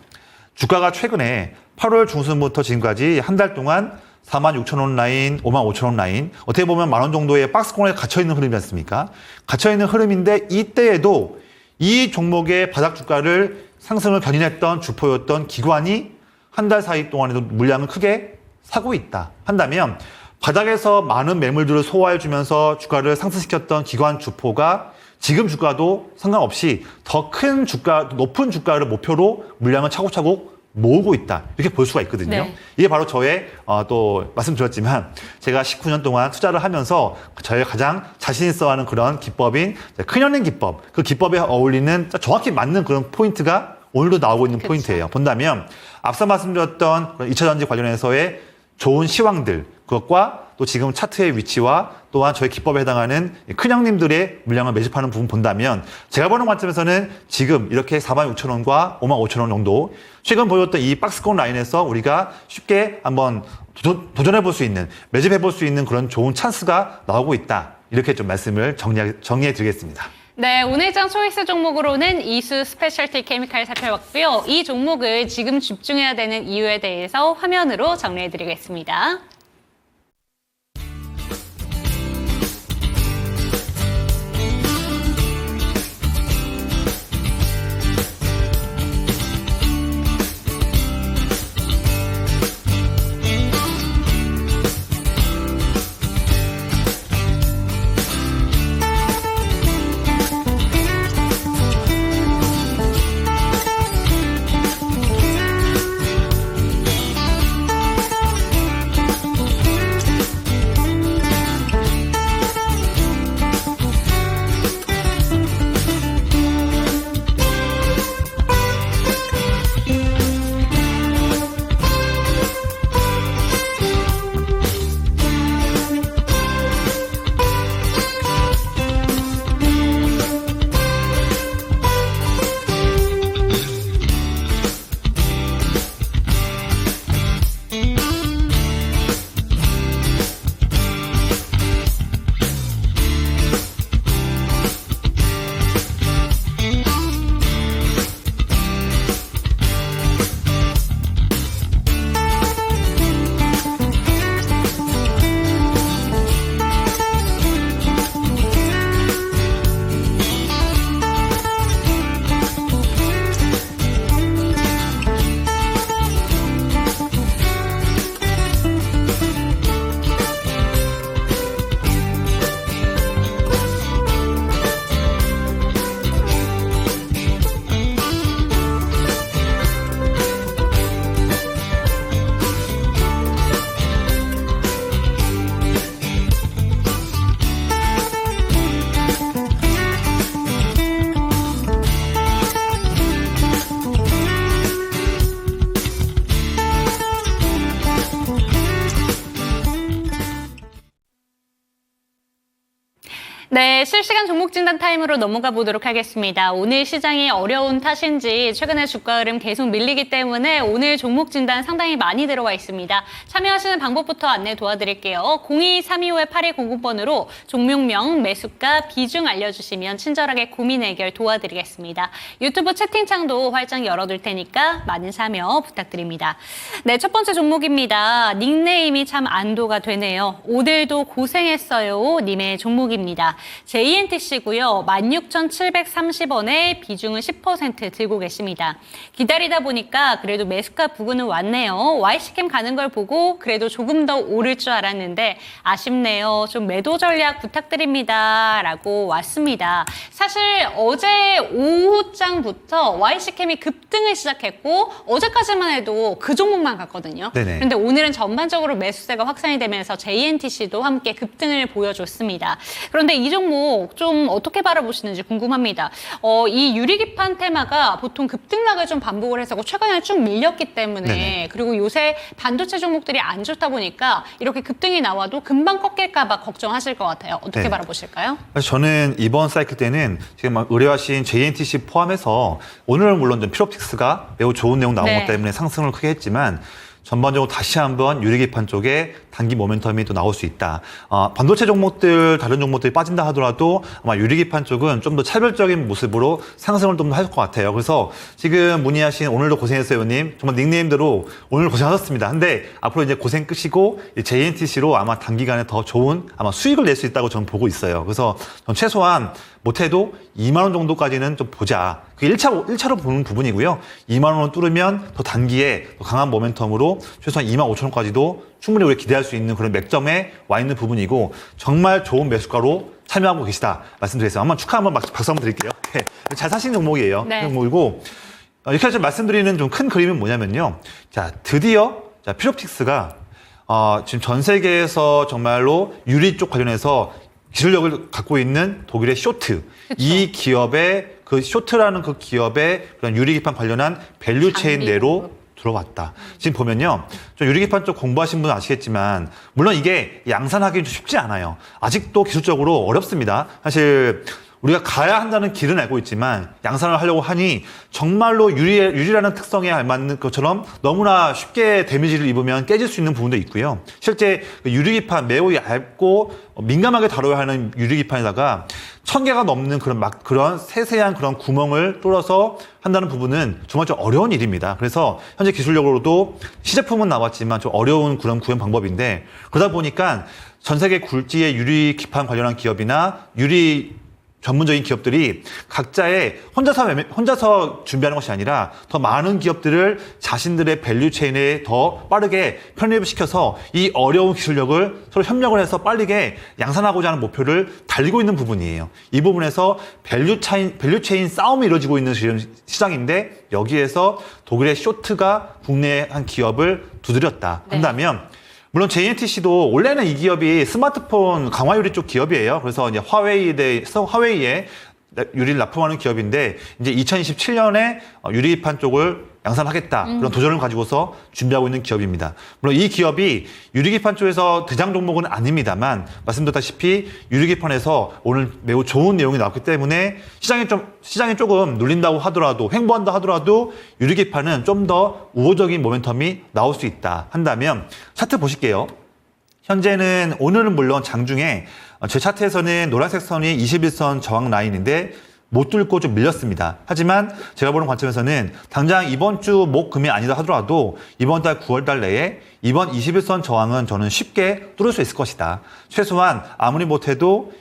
주가가 최근에 8월 중순부터 지금까지 한 달 동안 46,000원 라인, 55,000원 라인 어떻게 보면 10,000원 정도의 박스권에 갇혀있는 흐름이지 않습니까? 갇혀있는 흐름인데 이때에도 이 종목의 바닥 주가를 상승을 견인했던 주포였던 기관이 한 달 사이 동안에도 물량을 크게 사고 있다 한다면 바닥에서 많은 매물들을 소화해주면서 주가를 상승시켰던 기관 주포가 지금 주가도 상관없이 더 큰 주가, 높은 주가를 목표로 물량을 차곡차곡 모으고 있다. 이렇게 볼 수가 있거든요.
네.
이게 바로 저의 또 말씀드렸지만 제가 19년 동안 투자를 하면서 저의 가장 자신 있어 하는 그런 기법인 큰형님 기법, 그 기법에 어울리는 정확히 맞는 그런 포인트가 오늘도 나오고 있는
그쵸.
포인트예요. 본다면 앞서 말씀드렸던 2차전지 관련해서의 좋은 시황들, 그것과 또 지금 차트의 위치와 또한 저희 기법에 해당하는 큰형님들의 물량을 매집하는 부분 본다면 제가 보는 관점에서는 지금 이렇게 46,000원과 55,000원 정도 최근 보였던 이 박스권 라인에서 우리가 쉽게 한번 도전해 볼 수 있는, 매집해 볼 수 있는 그런 좋은 찬스가 나오고 있다. 이렇게 좀 말씀을 정리해 드리겠습니다.
네, 오늘 장 초이스 종목으로는 이수 스페셜티 케미칼 살펴봤고요. 이 종목을 지금 집중해야 되는 이유에 대해서 화면으로 정리해 드리겠습니다. 네, 실시간 종목 진단 타임으로 넘어가 보도록 하겠습니다. 오늘 시장이 어려운 탓인지 최근에 주가 흐름 계속 밀리기 때문에 오늘 종목 진단 상당히 많이 들어와 있습니다. 참여하시는 방법부터 안내 도와드릴게요. 02-325-8100번으로 종목명, 매수가, 비중 알려주시면 친절하게 고민 해결 도와드리겠습니다. 유튜브 채팅창도 활짝 열어둘 테니까 많은 참여 부탁드립니다. 네, 첫 번째 종목입니다. 닉네임이 참 안도가 되네요. 오늘도 고생했어요 님의 종목입니다. JNTC고요. 16,730원에 비중은 10% 들고 계십니다. 기다리다 보니까 그래도 매수가 부근은 왔네요. YC캠 가는 걸 보고 그래도 조금 더 오를 줄 알았는데 아쉽네요. 좀 매도 전략 부탁드립니다. 라고 왔습니다. 사실 어제 오후장부터 YC캠이 급등을 시작했고 어제까지만 해도 그 종목만 갔거든요.
네네.
그런데 오늘은 전반적으로 매수세가 확산이 되면서 JNTC도 함께 급등을 보여줬습니다. 그런데 이 종목 좀 어떻게 바라보시는지 궁금합니다. 이 유리기판 테마가 보통 급등락을 좀 반복을 했었고 최근에 쭉 밀렸기 때문에
네네.
그리고 요새 반도체 종목들이 안 좋다 보니까 이렇게 급등이 나와도 금방 꺾일까 봐 걱정하실 것 같아요. 어떻게
네.
바라보실까요?
저는 이번 사이클 때는 지금 막 의뢰하신 JNTC 포함해서 오늘은 물론 좀 필옵틱스가 매우 좋은 내용 나온
네.
것 때문에 상승을 크게 했지만 전반적으로 다시 한번 유리기판 쪽에 단기 모멘텀이 또 나올 수 있다. 반도체 종목들, 다른 종목들이 빠진다 하더라도 아마 유리기판 쪽은 좀 더 차별적인 모습으로 상승을 좀 더 할 것 같아요. 그래서 지금 문의하신 오늘도 고생했어요님, 정말 닉네임대로 오늘 고생하셨습니다. 근데 앞으로 이제 고생 끝이고 JNTC로 아마 단기간에 더 좋은 아마 수익을 낼 수 있다고 저는 보고 있어요. 그래서 전 최소한 못해도 2만 원 정도까지는 좀 보자. 그게 1차로 보는 부분이고요. 2만 원을 뚫으면 더 단기에 더 강한 모멘텀으로 최소한 2만 5천 원까지도 충분히 우리 기대할 수 있는 그런 맥점에 와 있는 부분이고 정말 좋은 매수가로 참여하고 계시다 말씀드렸어요. 한번 축하 한번 박수 한번 드릴게요. 네, 잘 사신 종목이에요.
네.
종목이고 이렇게 해서 말씀드리는 좀 큰 그림은 뭐냐면요. 자, 드디어 필옵틱스가 지금 전 세계에서 정말로 유리 쪽 관련해서 기술력을 갖고 있는 독일의 쇼트.
그쵸.
이 기업의 그 쇼트라는 그 기업의 그런 유리기판 관련한 밸류체인 내로 들어왔다. 지금 보면요. 좀 유리기판 쪽 공부하신 분은 아시겠지만 물론 이게 양산하기 쉽지 않아요. 아직도 기술적으로 어렵습니다. 사실 우리가 가야 한다는 길은 알고 있지만 양산을 하려고 하니 정말로 유리라는 특성에 알맞는 것처럼 너무나 쉽게 데미지를 입으면 깨질 수 있는 부분도 있고요. 실제 유리기판 매우 얇고 민감하게 다뤄야 하는 유리기판에다가 1000개가 넘는 그런 세세한 그런 구멍을 뚫어서 한다는 부분은 정말 좀 어려운 일입니다. 그래서 현재 기술력으로도 시제품은 나왔지만 좀 어려운 그런 구현 방법인데 그러다 보니까 전 세계 굴지의 유리기판 관련한 기업이나 유리 전문적인 기업들이 각자의 혼자서 준비하는 것이 아니라 더 많은 기업들을 자신들의 밸류체인에 더 빠르게 편입시켜서 이 어려운 기술력을 서로 협력을 해서 빠르게 양산하고자 하는 목표를 달리고 있는 부분이에요. 이 부분에서 밸류체인 싸움이 이루어지고 있는 시장인데 여기에서 독일의 쇼트가 국내의 한 기업을 두드렸다 한다면 물론 JNTC도 원래는 이 기업이 스마트폰 강화 유리 쪽 기업이에요. 그래서 이제 화웨이에 유리를 납품하는 기업인데 이제 2027년에 유리판 쪽을 양산하겠다 그런 도전을 가지고서 준비하고 있는 기업입니다. 물론 이 기업이 유리기판 쪽에서 대장 종목은 아닙니다만 말씀드렸다시피 유리기판에서 오늘 매우 좋은 내용이 나왔기 때문에 시장이 조금 눌린다고 하더라도 횡보한다 하더라도 유리기판은 좀 더 우호적인 모멘텀이 나올 수 있다 한다면 차트 보실게요. 현재는 오늘은 물론 장중에 제 차트에서는 노란색 선이 21선 저항 라인인데 못 뚫고 좀 밀렸습니다. 하지만 제가 보는 관점에서는 당장 이번 주 목 금이 아니다 하더라도 이번 달 9월 달 내에 이번 21선 저항은 저는 쉽게 뚫을 수 있을 것이다. 최소한 아무리 못해도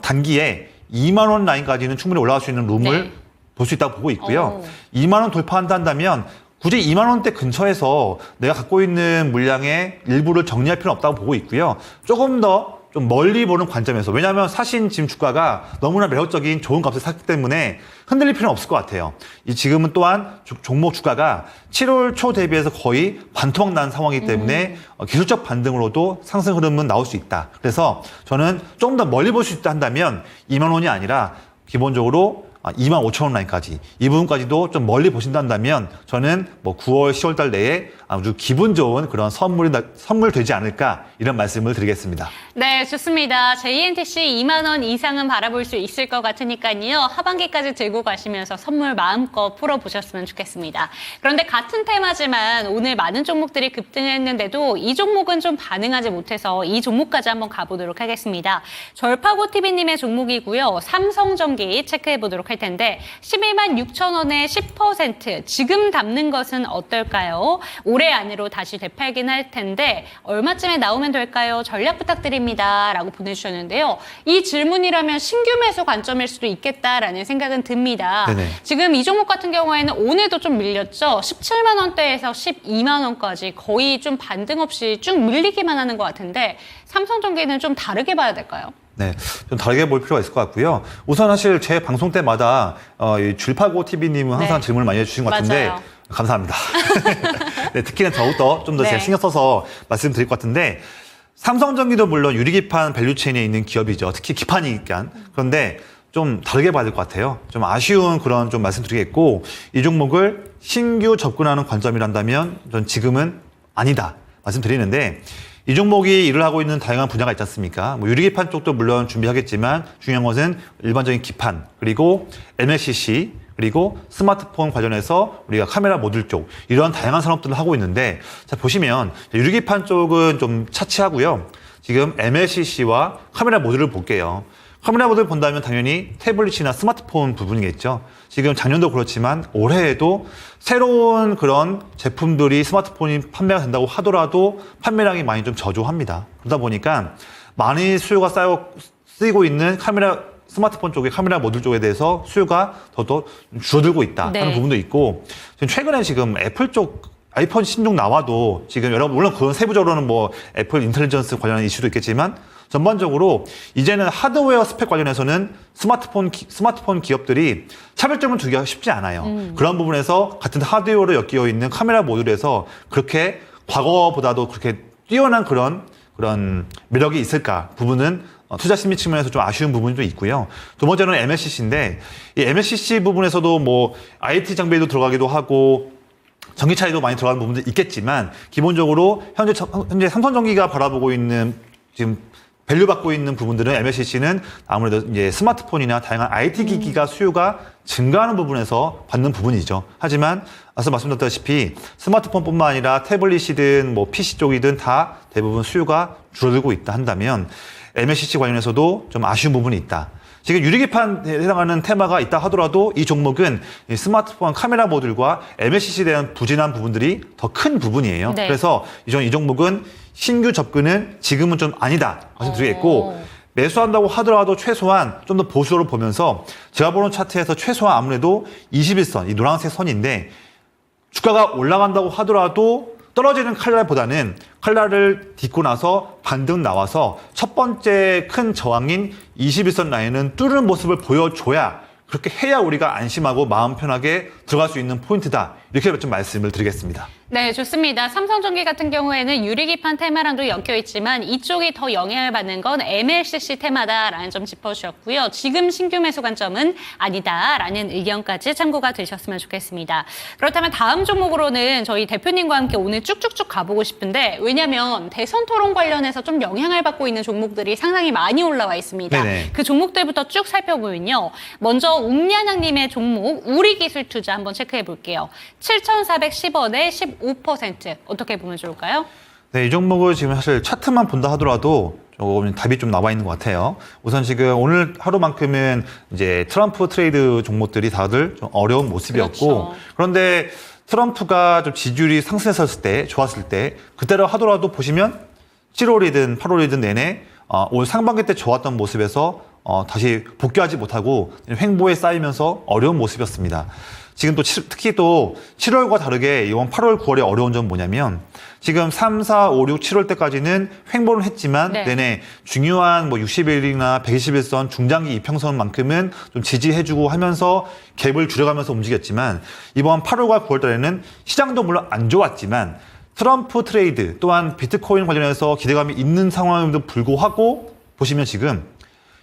단기에 2만 원 라인까지는 충분히 올라갈 수 있는 룸을 볼 수 있다고 보고 있고요. 2만 원 돌파한다 한다면 굳이 2만 원대 근처에서 내가 갖고 있는 물량의 일부를 정리할 필요는 없다고 보고 있고요. 조금 더 좀 멀리 보는 관점에서 왜냐하면 사신 지금 주가가 너무나 매력적인 좋은 값을 샀기 때문에 흔들릴 필요는 없을 것 같아요. 지금은 또한 종목 주가가 7월 초 대비해서 거의 반토막 난 상황이기 때문에 기술적 반등으로도 상승 흐름은 나올 수 있다. 그래서 저는 조금 더 멀리 볼 수 있다 한다면 2만 원이 아니라 기본적으로 2만 5천 원 라인까지 이 부분까지도 좀 멀리 보신다면 저는 뭐 9월 10월 달 내에 아주 기분 좋은 그런 선물 되지 않을까 이런 말씀을 드리겠습니다.
네, 좋습니다. JNTC 2만 원 이상은 바라볼 수 있을 것 같으니까요. 하반기까지 들고 가시면서 선물 마음껏 풀어보셨으면 좋겠습니다. 그런데 같은 테마지만 오늘 많은 종목들이 급등했는데도 이 종목은 좀 반응하지 못해서 이 종목까지 한번 가보도록 하겠습니다. 절파고TV님의 종목이고요. 삼성전기 체크해보도록 할 텐데 11만 6천 원에 10% 지금 담는 것은 어떨까요? 올해 안으로 다시 되팔긴 할 텐데 얼마쯤에 나오면 될까요? 전략 부탁드립니다. 라고 보내주셨는데요. 이 질문이라면 신규 매수 관점일 수도 있겠다라는 생각은 듭니다.
네네.
지금 이 종목 같은 경우에는 오늘도 좀 밀렸죠. 17만 원대에서 12만 원까지 거의 좀 반등 없이 쭉 밀리기만 하는 것 같은데 삼성전기는 좀 다르게 봐야 될까요?
네, 좀 다르게 볼 필요가 있을 것 같고요. 우선 사실 제 방송 때마다 이 줄파고 TV님은 항상 질문을 많이 해주신 것 같은데
맞아요.
감사합니다. 네, 특히나 더욱더 좀 더 제가 신경 써서 말씀드릴 것 같은데 삼성전기도 물론 유리기판 밸류체인에 있는 기업이죠. 특히 기판이니까. 그런데 좀 다르게 봐야 될 것 같아요. 좀 아쉬운 그런 좀 말씀드리겠고 이 종목을 신규 접근하는 관점이란다면 전 지금은 아니다 말씀드리는데 이 종목이 일을 하고 있는 다양한 분야가 있지 않습니까? 뭐 유리기판 쪽도 물론 준비하겠지만 중요한 것은 일반적인 기판 그리고 MLCC 그리고 스마트폰 관련해서 우리가 카메라 모듈 쪽 이러한 다양한 산업들을 하고 있는데 자 보시면 유리기판 쪽은 좀 차치하고요. 지금 MLCC와 카메라 모듈을 볼게요. 카메라 모듈 본다면 당연히 태블릿이나 스마트폰 부분이겠죠. 지금 작년도 그렇지만 올해에도 새로운 그런 제품들이 스마트폰이 판매가 된다고 하더라도 판매량이 많이 좀 저조합니다. 그러다 보니까 많이 수요가 쓰이고 있는 스마트폰 쪽의 카메라 모듈 쪽에 대해서 수요가 더 줄어들고 있다 하는 부분도 있고 최근에 지금 애플 쪽 아이폰 신종 나와도 지금 여러분 물론 그건 세부적으로는 뭐 애플 인텔리전스 관련한 이슈도 있겠지만 전반적으로 이제는 하드웨어 스펙 관련해서는 스마트폰 기업들이 차별점을 두기가 쉽지 않아요. 그런 부분에서 같은 하드웨어로 엮여 있는 카메라 모듈에서 그렇게 과거보다도 그렇게 뛰어난 그런 매력이 있을까 부분은 투자 심리 측면에서 좀 아쉬운 부분이 좀 있고요. 두 번째는 MLCC인데 이 MLCC 부분에서도 뭐 IT 장비도 들어가기도 하고 전기차에도 많이 들어가는 부분도 있겠지만 기본적으로 현재 삼성전기가 바라보고 있는 지금 밸류 받고 있는 부분들은 MLCC는 아무래도 이제 스마트폰이나 다양한 IT 기기가 수요가 증가하는 부분에서 받는 부분이죠. 하지만 앞서 말씀드렸다시피 스마트폰뿐만 아니라 태블릿이든 뭐 PC 쪽이든 다 대부분 수요가 줄어들고 있다 한다면 MLCC 관련해서도 좀 아쉬운 부분이 있다. 지금 유리기판에 해당하는 테마가 있다 하더라도 이 종목은 이 스마트폰 카메라 모듈과 MLCC에 대한 부진한 부분들이 더 큰 부분이에요.
네.
그래서 이 종목은 신규 접근은 지금은 좀 아니다 말씀드리겠고 매수한다고 하더라도 최소한 좀 더 보수로 보면서 제가 보는 차트에서 최소한 아무래도 21선, 이 노란색 선인데 주가가 올라간다고 하더라도 떨어지는 칼날보다는 칼날을 딛고 나서 반등 나와서 첫 번째 큰 저항인 21선 라인은 뚫는 모습을 보여줘야 그렇게 해야 우리가 안심하고 마음 편하게 들어갈 수 있는 포인트다. 이렇게 좀 말씀을 드리겠습니다.
네, 좋습니다. 삼성전기 같은 경우에는 유리기판 테마랑도 엮여 있지만 이쪽이 더 영향을 받는 건 MLCC 테마다라는 점 짚어주셨고요. 지금 신규 매수 관점은 아니다라는 의견까지 참고가 되셨으면 좋겠습니다. 그렇다면 다음 종목으로는 저희 대표님과 함께 오늘 쭉쭉쭉 가보고 싶은데 왜냐하면 대선 토론 관련해서 좀 영향을 받고 있는 종목들이 상당히 많이 올라와 있습니다.
네네.
그 종목들부터 쭉 살펴보면요. 먼저 웅냐낭님의 종목 우리기술투자 한번 체크해 볼게요. 7,410원에 15% 어떻게 보면 좋을까요?
네, 이 종목을 지금 사실 차트만 본다 하더라도 조금 답이 좀 나와 있는 것 같아요. 우선 지금 오늘 하루만큼은 이제 트럼프 트레이드 종목들이 다들 좀 어려운 모습이었고
그렇죠.
그런데 트럼프가 좀 지지율이 상승했을 때, 좋았을 때 그때로 하더라도 보시면 7월이든 8월이든 내내 올 상반기 때 좋았던 모습에서 다시 복귀하지 못하고 횡보에 쌓이면서 어려운 모습이었습니다. 지금 또 특히 또 7월과 다르게 이번 8월, 9월의 어려운 점은 뭐냐면 지금 3, 4, 5, 6, 7월 때까지는 횡보를 했지만
네.
내내 중요한 뭐 60일이나 121선 중장기 이평선만큼은 좀 지지해주고 하면서 갭을 줄여가면서 움직였지만 이번 8월과 9월 달에는 시장도 물론 안 좋았지만 트럼프 트레이드 또한 비트코인 관련해서 기대감이 있는 상황임에도 불구하고 보시면 지금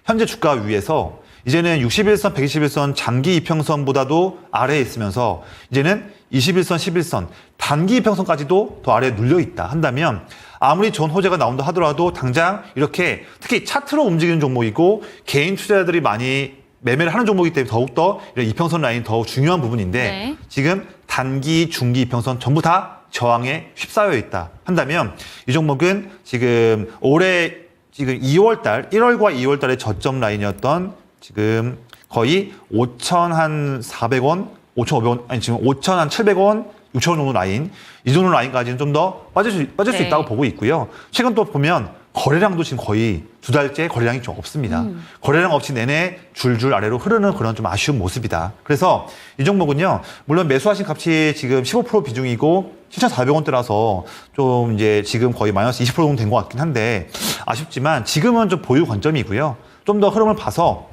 현재 주가 위에서 이제는 61선, 121선 장기 이평선보다도 아래에 있으면서 이제는 21선, 11선 단기 이평선까지도 더 아래에 눌려 있다 한다면 아무리 좋은 호재가 나온다 하더라도 당장 이렇게 특히 차트로 움직이는 종목이고 개인 투자자들이 많이 매매를 하는 종목이기 때문에 더욱더 이런 이평선 라인이 더 중요한 부분인데
네.
지금 단기, 중기 이평선 전부 다 저항에 휩싸여 있다 한다면 이 종목은 지금 올해 지금 2월달, 1월과 2월달의 저점 라인이었던 지금 거의 5,400원, 5,500원, 아니 지금 5,700원, 6,000원 정도 라인, 이 정도 라인까지는 좀 더 빠질 수
네.
있다고 보고 있고요. 최근 또 보면 거래량도 지금 거의 2달째 거래량이 좀 없습니다. 거래량 없이 내내 줄줄 아래로 흐르는 그런 좀 아쉬운 모습이다. 그래서 이 종목은요, 물론 매수하신 값이 지금 15% 비중이고 7,400원대라서 좀 이제 지금 거의 마이너스 20% 정도 된 것 같긴 한데 아쉽지만 지금은 좀 보유 관점이고요. 좀 더 흐름을 봐서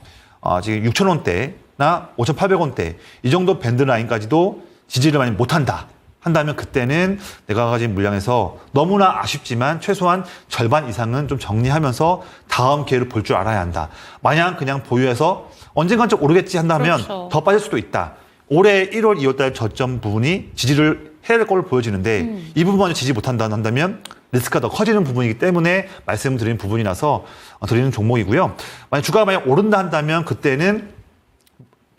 지금 6,000원대나 5,800원대 이 정도 밴드 라인까지도 지지를 많이 못한다 한다면 그때는 내가 가진 물량에서 너무나 아쉽지만 최소한 절반 이상은 좀 정리하면서 다음 기회를 볼 줄 알아야 한다. 마냥 그냥 보유해서 언젠간 좀 오르겠지 한다면
그렇죠.
더 빠질 수도 있다. 올해 1월, 2월달 저점 부분이 지지를 해야 될 걸로 보여지는데 이 부분만 지지 못한다 한다면 리스크가 더 커지는 부분이기 때문에 말씀드리는 부분이라서 드리는 종목이고요. 만약 주가가 만약 오른다 한다면 그때는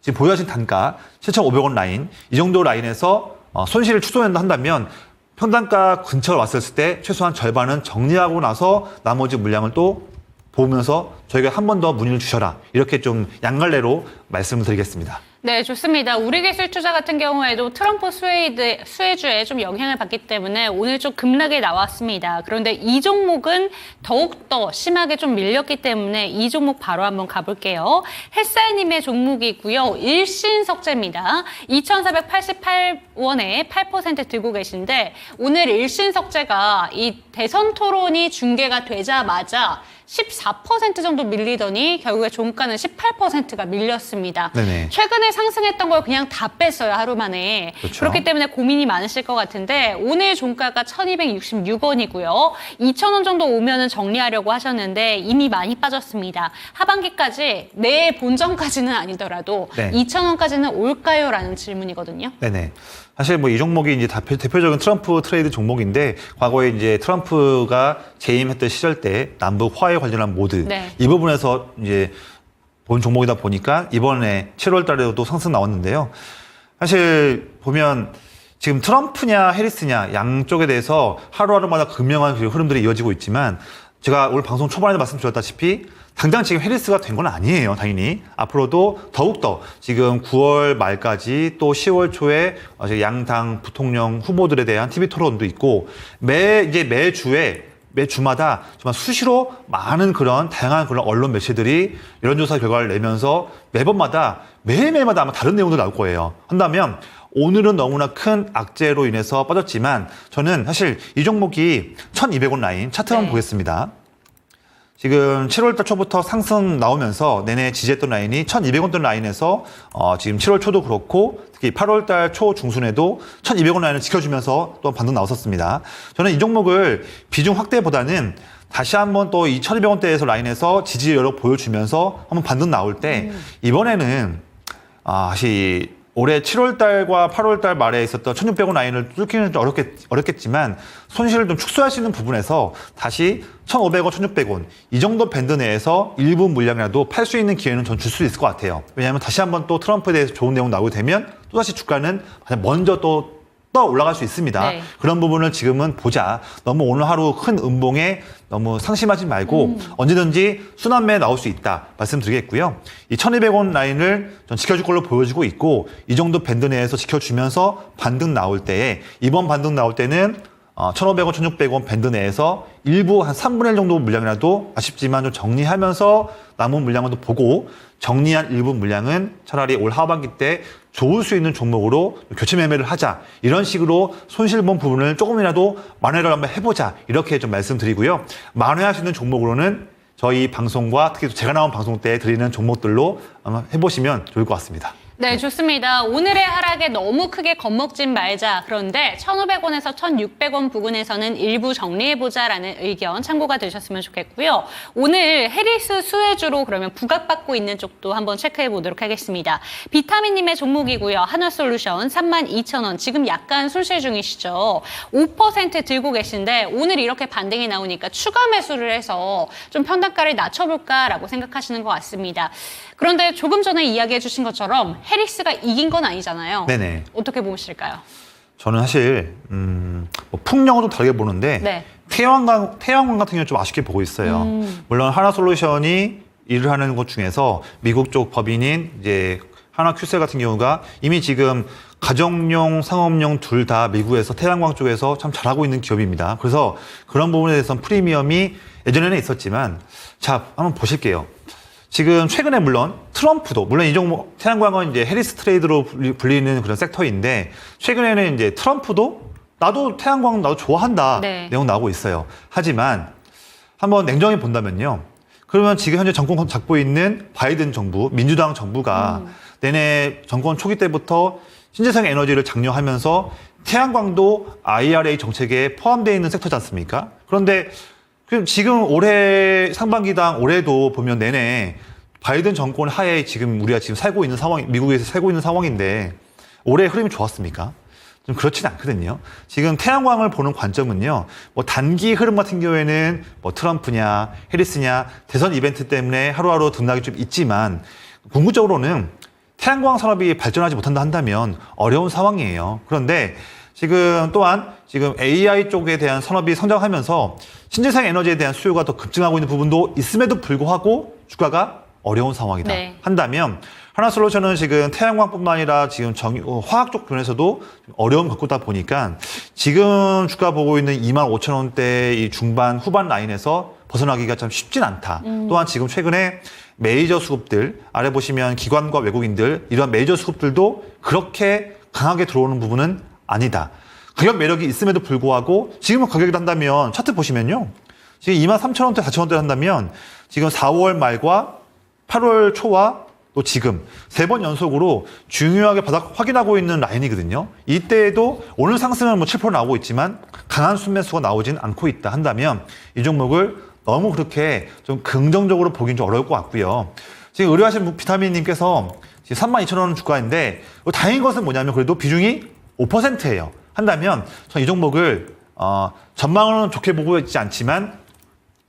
지금 보유하신 단가 7,500원 라인 이 정도 라인에서 손실을 추소한다 한다면 평단가 근처로 왔을 때 최소한 절반은 정리하고 나서 나머지 물량을 또 보면서 저희가 한 번 더 문의를 주셔라. 이렇게 좀 양갈래로 말씀을 드리겠습니다.
네, 좋습니다. 우리기술 투자 같은 경우에도 트럼프 수혜주에 좀 영향을 받기 때문에 오늘 좀 급락이 나왔습니다. 그런데 이 종목은 더욱더 심하게 좀 밀렸기 때문에 이 종목 바로 한번 가볼게요. 햇살님의 종목이고요. 일신석재입니다. 2,488원에 8% 들고 계신데 오늘 일신석재가 이 대선 토론이 중계가 되자마자 14% 정도 밀리더니 결국에 종가는 18%가 밀렸습니다.
네네.
최근에 상승했던 걸 그냥 다 뺐어요, 하루 만에.
그렇죠.
그렇기 때문에 고민이 많으실 것 같은데 오늘 종가가 1,266원이고요. 2,000원 정도 오면은 정리하려고 하셨는데 이미 많이 빠졌습니다. 하반기까지 내 본전까지는 아니더라도
네.
2,000원까지는 올까요? 라는 질문이거든요.
네네. 사실 뭐 이 종목이 이제 대표적인 트럼프 트레이드 종목인데 과거에 이제 트럼프가 재임했던 시절 때 남북 화해 관련한 모드
네.
이 부분에서 이제 본 종목이다 보니까 이번에 7월 달에도 상승 나왔는데요. 사실 보면 지금 트럼프냐 해리스냐 양쪽에 대해서 하루하루마다 극명한 흐름들이 이어지고 있지만 제가 오늘 방송 초반에 말씀드렸다시피 당장 지금 해리스가 된 건 아니에요, 당연히. 앞으로도 더욱더 지금 9월 말까지 또 10월 초에 양당 부통령 후보들에 대한 TV 토론도 있고 매주마다 정말 수시로 많은 그런 다양한 그런 언론 매체들이 여론조사 결과를 내면서 매일매일마다 아마 다른 내용도 나올 거예요. 한다면 오늘은 너무나 큰 악재로 인해서 빠졌지만 저는 사실 이 종목이 1,200원 라인 차트 한번 보겠습니다. 지금 7월달 초부터 상승 나오면서 내내 지지했던 라인이 1,200원대 라인에서 지금 7월 초도 그렇고 특히 8월달 초 중순에도 1,200원 라인을 지켜주면서 또 반등 나왔었습니다. 저는 이 종목을 비중 확대보다는 다시 한번 또 이 1,200원대에서 라인에서 지지 여력 보여주면서 한번 반등 나올 때 이번에는 다시 올해 7월달과 8월달 말에 있었던 1,600원 라인을 뚫기는 좀 어렵겠지만 손실을 좀 축소할 수 있는 부분에서 다시 1,500원, 1,600원 이 정도 밴드 내에서 일부 물량이라도 팔 수 있는 기회는 전 줄 수 있을 것 같아요. 왜냐하면 다시 한번 또 트럼프에 대해서 좋은 내용 나오게 되면 또다시 주가는 먼저 또 올라갈 수 있습니다.
네.
그런 부분을 지금은 보자. 너무 오늘 하루 큰 음봉에 너무 상심하지 말고 언제든지 순환매에 나올 수 있다 말씀드리겠고요. 이 1,200원 라인을 전 지켜줄 걸로 보여지고 있고 이 정도 밴드 내에서 지켜주면서 반등 나올 때에 이번 반등 나올 때는 1,500원, 1,600원 밴드 내에서 일부 한 3분의 1 정도 물량이라도 아쉽지만 좀 정리하면서 남은 물량을 또 보고 정리한 일부 물량은 차라리 올 하반기 때 좋을 수 있는 종목으로 교체 매매를 하자. 이런 식으로 손실본 부분을 조금이라도 만회를 한번 해보자. 이렇게 좀 말씀드리고요. 만회할 수 있는 종목으로는 저희 방송과 특히 제가 나온 방송 때 드리는 종목들로 아마 해보시면 좋을 것 같습니다.
네, 좋습니다. 오늘의 하락에 너무 크게 겁먹진 말자. 그런데 1,500원에서 1,600원 부근에서는 일부 정리해보자라는 의견 참고가 되셨으면 좋겠고요. 오늘 해리스 수혜주로 그러면 부각받고 있는 쪽도 한번 체크해보도록 하겠습니다. 비타민님의 종목이고요. 한화솔루션 32,000원. 지금 약간 손실 중이시죠. 5% 들고 계신데 오늘 이렇게 반등이 나오니까 추가 매수를 해서 좀 평단가를 낮춰볼까라고 생각하시는 것 같습니다. 그런데 조금 전에 이야기해 주신 것처럼 해리스가 이긴 건 아니잖아요.
네네.
어떻게 보실까요?
저는 사실 뭐 풍력은 좀 다르게 보는데
네.
태양광 같은 경우는 좀 아쉽게 보고 있어요. 물론 하나솔루션이 일을 하는 것 중에서 미국 쪽 법인인 이제 하나큐셀 같은 경우가 이미 지금 가정용, 상업용 둘 다 미국에서 태양광 쪽에서 참 잘하고 있는 기업입니다. 그래서 그런 부분에 대해서는 프리미엄이 예전에는 있었지만 자, 한번 보실게요. 지금 최근에 물론 트럼프도 물론 이 종목 태양광은 이제 해리스 트레이드로 불리는 그런 섹터인데 최근에는 이제 트럼프도 나도 태양광 나도 좋아한다
네.
내용 나오고 있어요. 하지만 한번 냉정히 본다면요. 그러면 지금 현재 정권 잡고 있는 바이든 정부, 민주당 정부가 내내 정권 초기 때부터 신재생 에너지를 장려하면서 태양광도 IRA 정책에 포함되어 있는 섹터지 않습니까? 그런데 지금 올해 상반기당 올해도 보면 내내 바이든 정권 하에 지금 우리가 지금 살고 있는 상황, 미국에서 살고 있는 상황인데 올해 흐름이 좋았습니까? 좀 그렇진 않거든요. 지금 태양광을 보는 관점은요, 뭐 단기 흐름 같은 경우에는 뭐 트럼프냐, 해리스냐, 대선 이벤트 때문에 하루하루 등락이 좀 있지만 궁극적으로는 태양광 산업이 발전하지 못한다 한다면 어려운 상황이에요. 그런데 지금 또한 지금 AI 쪽에 대한 산업이 성장하면서 신재생 에너지에 대한 수요가 더 급증하고 있는 부분도 있음에도 불구하고 주가가 어려운 상황이다
네.
한다면 하나솔루션은 지금 태양광뿐만 아니라 지금 화학 쪽 면에서도 어려움 겪고 있다 보니까 지금 주가 보고 있는 25,000원대 이 중반 후반 라인에서 벗어나기가 참 쉽진 않다. 또한 지금 최근에 메이저 수급들 아래 보시면 기관과 외국인들 이런 메이저 수급들도 그렇게 강하게 들어오는 부분은 아니다. 가격 매력이 있음에도 불구하고 지금은 가격이 한다면 차트 보시면요. 지금 23,000원대, 4,000원대 한다면 지금 4월 말과 8월 초와 또 지금 3번 연속으로 중요하게 바닥 확인하고 있는 라인이거든요. 이때에도 오늘 상승은 뭐 7% 나오고 있지만 강한 순매수가 나오진 않고 있다 한다면 이 종목을 너무 그렇게 좀 긍정적으로 보긴 좀 어려울 것 같고요. 지금 의뢰하신 비타민님께서 지금 32,000원 주가인데 다행인 것은 뭐냐면 그래도 비중이 5%예요. 한다면 전 이 종목을 전망은 좋게 보고 있지 않지만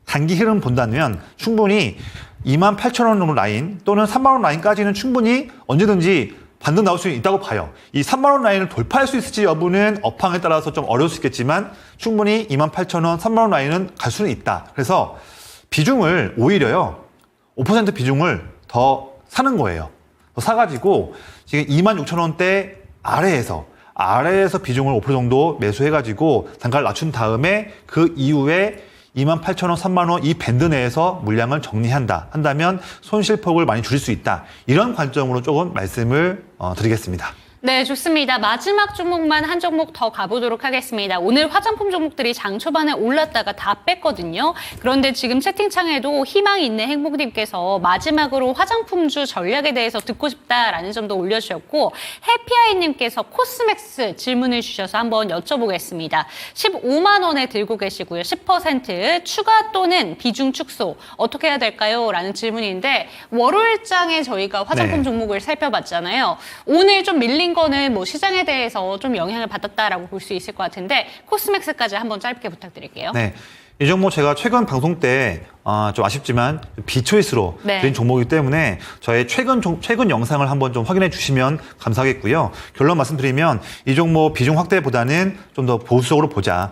단기 흐름 본다면 충분히 28,000원 정도 라인 또는 3만 원 라인까지는 충분히 언제든지 반등 나올 수 있다고 봐요. 이 3만 원 라인을 돌파할 수 있을지 여부는 업황에 따라서 좀 어려울 수 있겠지만 충분히 28,000원, 3만 원 라인은 갈 수는 있다. 그래서 비중을 오히려요. 5% 비중을 더 사는 거예요. 더 사가지고 지금 26,000원대 아래에서 비중을 5% 정도 매수해가지고 단가를 낮춘 다음에 그 이후에 28,000원, 3만 원 이 밴드 내에서 물량을 정리한다 한다면 손실폭을 많이 줄일 수 있다. 이런 관점으로 조금 말씀을 드리겠습니다.
네, 좋습니다. 마지막 종목만 한 종목 더 가보도록 하겠습니다. 오늘 화장품 종목들이 장 초반에 올랐다가 다 뺐거든요. 그런데 지금 채팅창에도 희망이 있는 행복님께서 마지막으로 화장품주 전략에 대해서 듣고 싶다라는 점도 올려주셨고 해피아이님께서 코스맥스 질문을 주셔서 한번 여쭤보겠습니다. 15만 원에 들고 계시고요. 10% 추가 또는 비중 축소 어떻게 해야 될까요? 라는 질문인데 월요일장에 저희가 화장품
네.
종목을 살펴봤잖아요. 오늘 좀 밀린 거는 뭐 시장에 대해서 좀 영향을 받았다라고 볼 수 있을 것 같은데 코스맥스까지 한번 짧게 부탁드릴게요.
네. 이 종목 제가 최근 방송 때 좀 아쉽지만 비초이스로
네.
드린 종목이기 때문에 저의 최근 영상을 한번 좀 확인해 주시면 감사하겠고요. 결론 말씀드리면 이 종목 비중 확대보다는 좀 더 보수적으로 보자.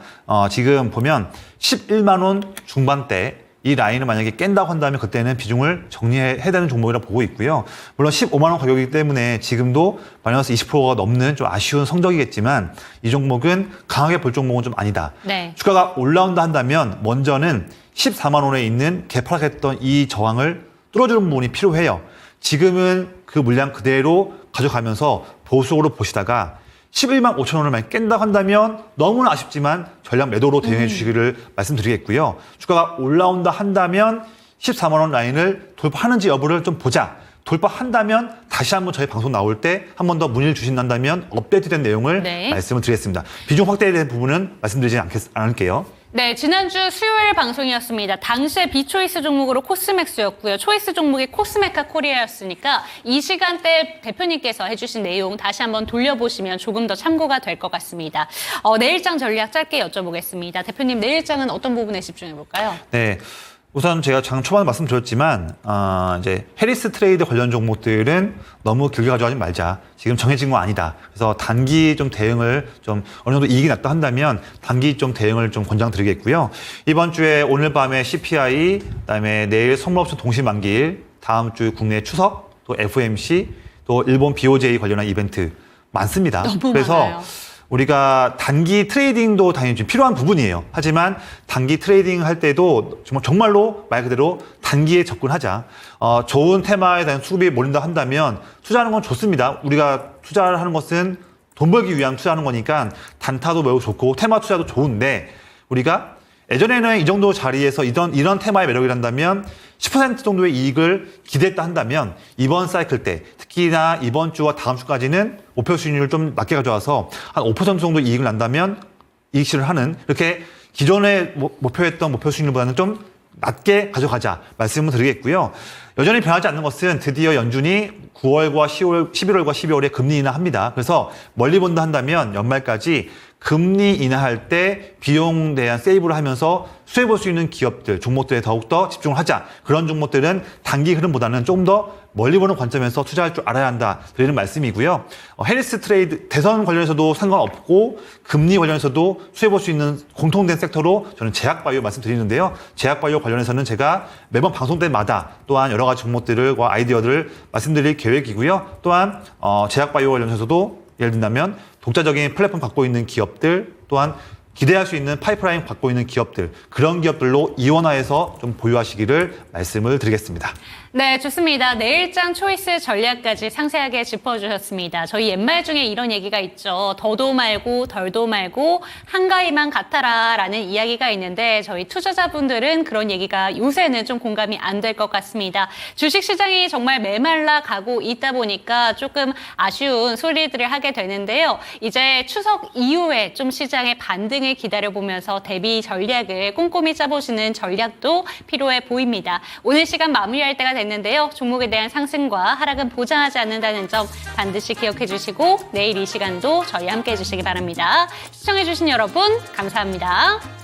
지금 보면 11만 원 중반대 이 라인을 만약에 깬다고 한다면 그때는 비중을 정리해야 되는 종목이라고 보고 있고요. 물론 15만 원 가격이기 때문에 지금도 마이너스 20%가 넘는 좀 아쉬운 성적이겠지만 이 종목은 강하게 볼 종목은 좀 아니다.
네.
주가가 올라온다 한다면 먼저는 14만 원에 있는 개파락했던 이 저항을 뚫어주는 부분이 필요해요. 지금은 그 물량 그대로 가져가면서 보수적으로 보시다가 11만 5천 원을 만약 깬다고 한다면 너무나 아쉽지만 전략 매도로 대응해 주시기를 말씀드리겠고요. 주가가 올라온다 한다면 14만 원 라인을 돌파하는지 여부를 좀 보자. 돌파한다면 다시 한번 저희 방송 나올 때 한 번 더 문의를 주신다면 업데이트된 내용을
네.
말씀을 드리겠습니다. 비중 확대에 대한 부분은 말씀드리지 않을게요.
네, 지난주 수요일 방송이었습니다. 당시에 비초이스 종목으로 코스맥스였고요. 초이스 종목이 코스메카 코리아였으니까 이 시간대 대표님께서 해주신 내용 다시 한번 돌려보시면 조금 더 참고가 될 것 같습니다. 내일장 전략 짧게 여쭤보겠습니다. 대표님, 내일장은 어떤 부분에 집중해볼까요?
네. 우선 제가 장 초반에 말씀드렸지만 이제 해리스 트레이드 관련 종목들은 너무 길게 가져가지 말자. 지금 정해진 건 아니다. 그래서 단기 좀 대응을 좀 어느 정도 이익이 났다 한다면 단기 좀 대응을 좀 권장드리겠고요. 이번 주에 오늘 밤에 CPI, 그다음에 내일 선물옵션 동시만기일, 다음 주 국내 추석, 또 FOMC, 또 일본 BOJ 관련한 이벤트 많습니다.
너무
그래서
많아요.
우리가 단기 트레이딩도 당연히 좀 필요한 부분이에요. 하지만 단기 트레이딩 할 때도 정말로 말 그대로 단기에 접근하자. 좋은 테마에 대한 수급이 몰린다 한다면 투자하는 건 좋습니다. 우리가 투자를 하는 것은 돈 벌기 위한 투자하는 거니까 단타도 매우 좋고 테마 투자도 좋은데 우리가 예전에는 이 정도 자리에서 이런 테마의 매력이란다면 10% 정도의 이익을 기대했다 한다면 이번 사이클 때 특히나 이번 주와 다음 주까지는 목표 수익률을 좀 낮게 가져와서 한 5% 정도 이익을 난다면 이익 실현을 하는 이렇게 기존에 목표했던 목표 수익률보다는 좀 낮게 가져가자 말씀을 드리겠고요. 여전히 변하지 않는 것은 드디어 연준이 9월과 11월과 12월에 금리 인하합니다. 그래서 멀리 본다 한다면 연말까지 금리 인하할 때 비용 대한 세이브를 하면서 수혜볼 수 있는 기업들, 종목들에 더욱더 집중을 하자. 그런 종목들은 단기 흐름보다는 조금 더 멀리 보는 관점에서 투자할 줄 알아야 한다. 드리는 말씀이고요. 해리스 트레이드, 대선 관련해서도 상관없고 금리 관련해서도 수혜볼 수 있는 공통된 섹터로 저는 제약바이오 말씀드리는데요. 제약바이오 관련해서는 제가 매번 방송 때마다 또한 여러 여러 가지 종목들과 아이디어들을 말씀드릴 계획이고요. 또한 제약바이오 관련해서도 예를 든다면 독자적인 플랫폼 갖고 있는 기업들, 또한 기대할 수 있는 파이프라인 갖고 있는 기업들, 그런 기업들로 이원화해서 좀 보유하시기를 말씀을 드리겠습니다.
네, 좋습니다. 내일장 초이스 전략까지 상세하게 짚어주셨습니다. 저희 옛말 중에 이런 얘기가 있죠. 더도 말고 덜도 말고 한가위만 같아라 라는 이야기가 있는데 저희 투자자분들은 그런 얘기가 요새는 좀 공감이 안 될 것 같습니다. 주식시장이 정말 메말라 가고 있다 보니까 조금 아쉬운 소리들을 하게 되는데요. 이제 추석 이후에 좀 시장의 반등을 기다려보면서 대비 전략을 꼼꼼히 짜보시는 전략도 필요해 보입니다. 오늘 시간 마무리할 때가 됐는데요. 종목에 대한 상승과 하락은 보장하지 않는다는 점 반드시 기억해 주시고 내일 이 시간도 저희 함께 해주시기 바랍니다. 시청해 주신 여러분 감사합니다.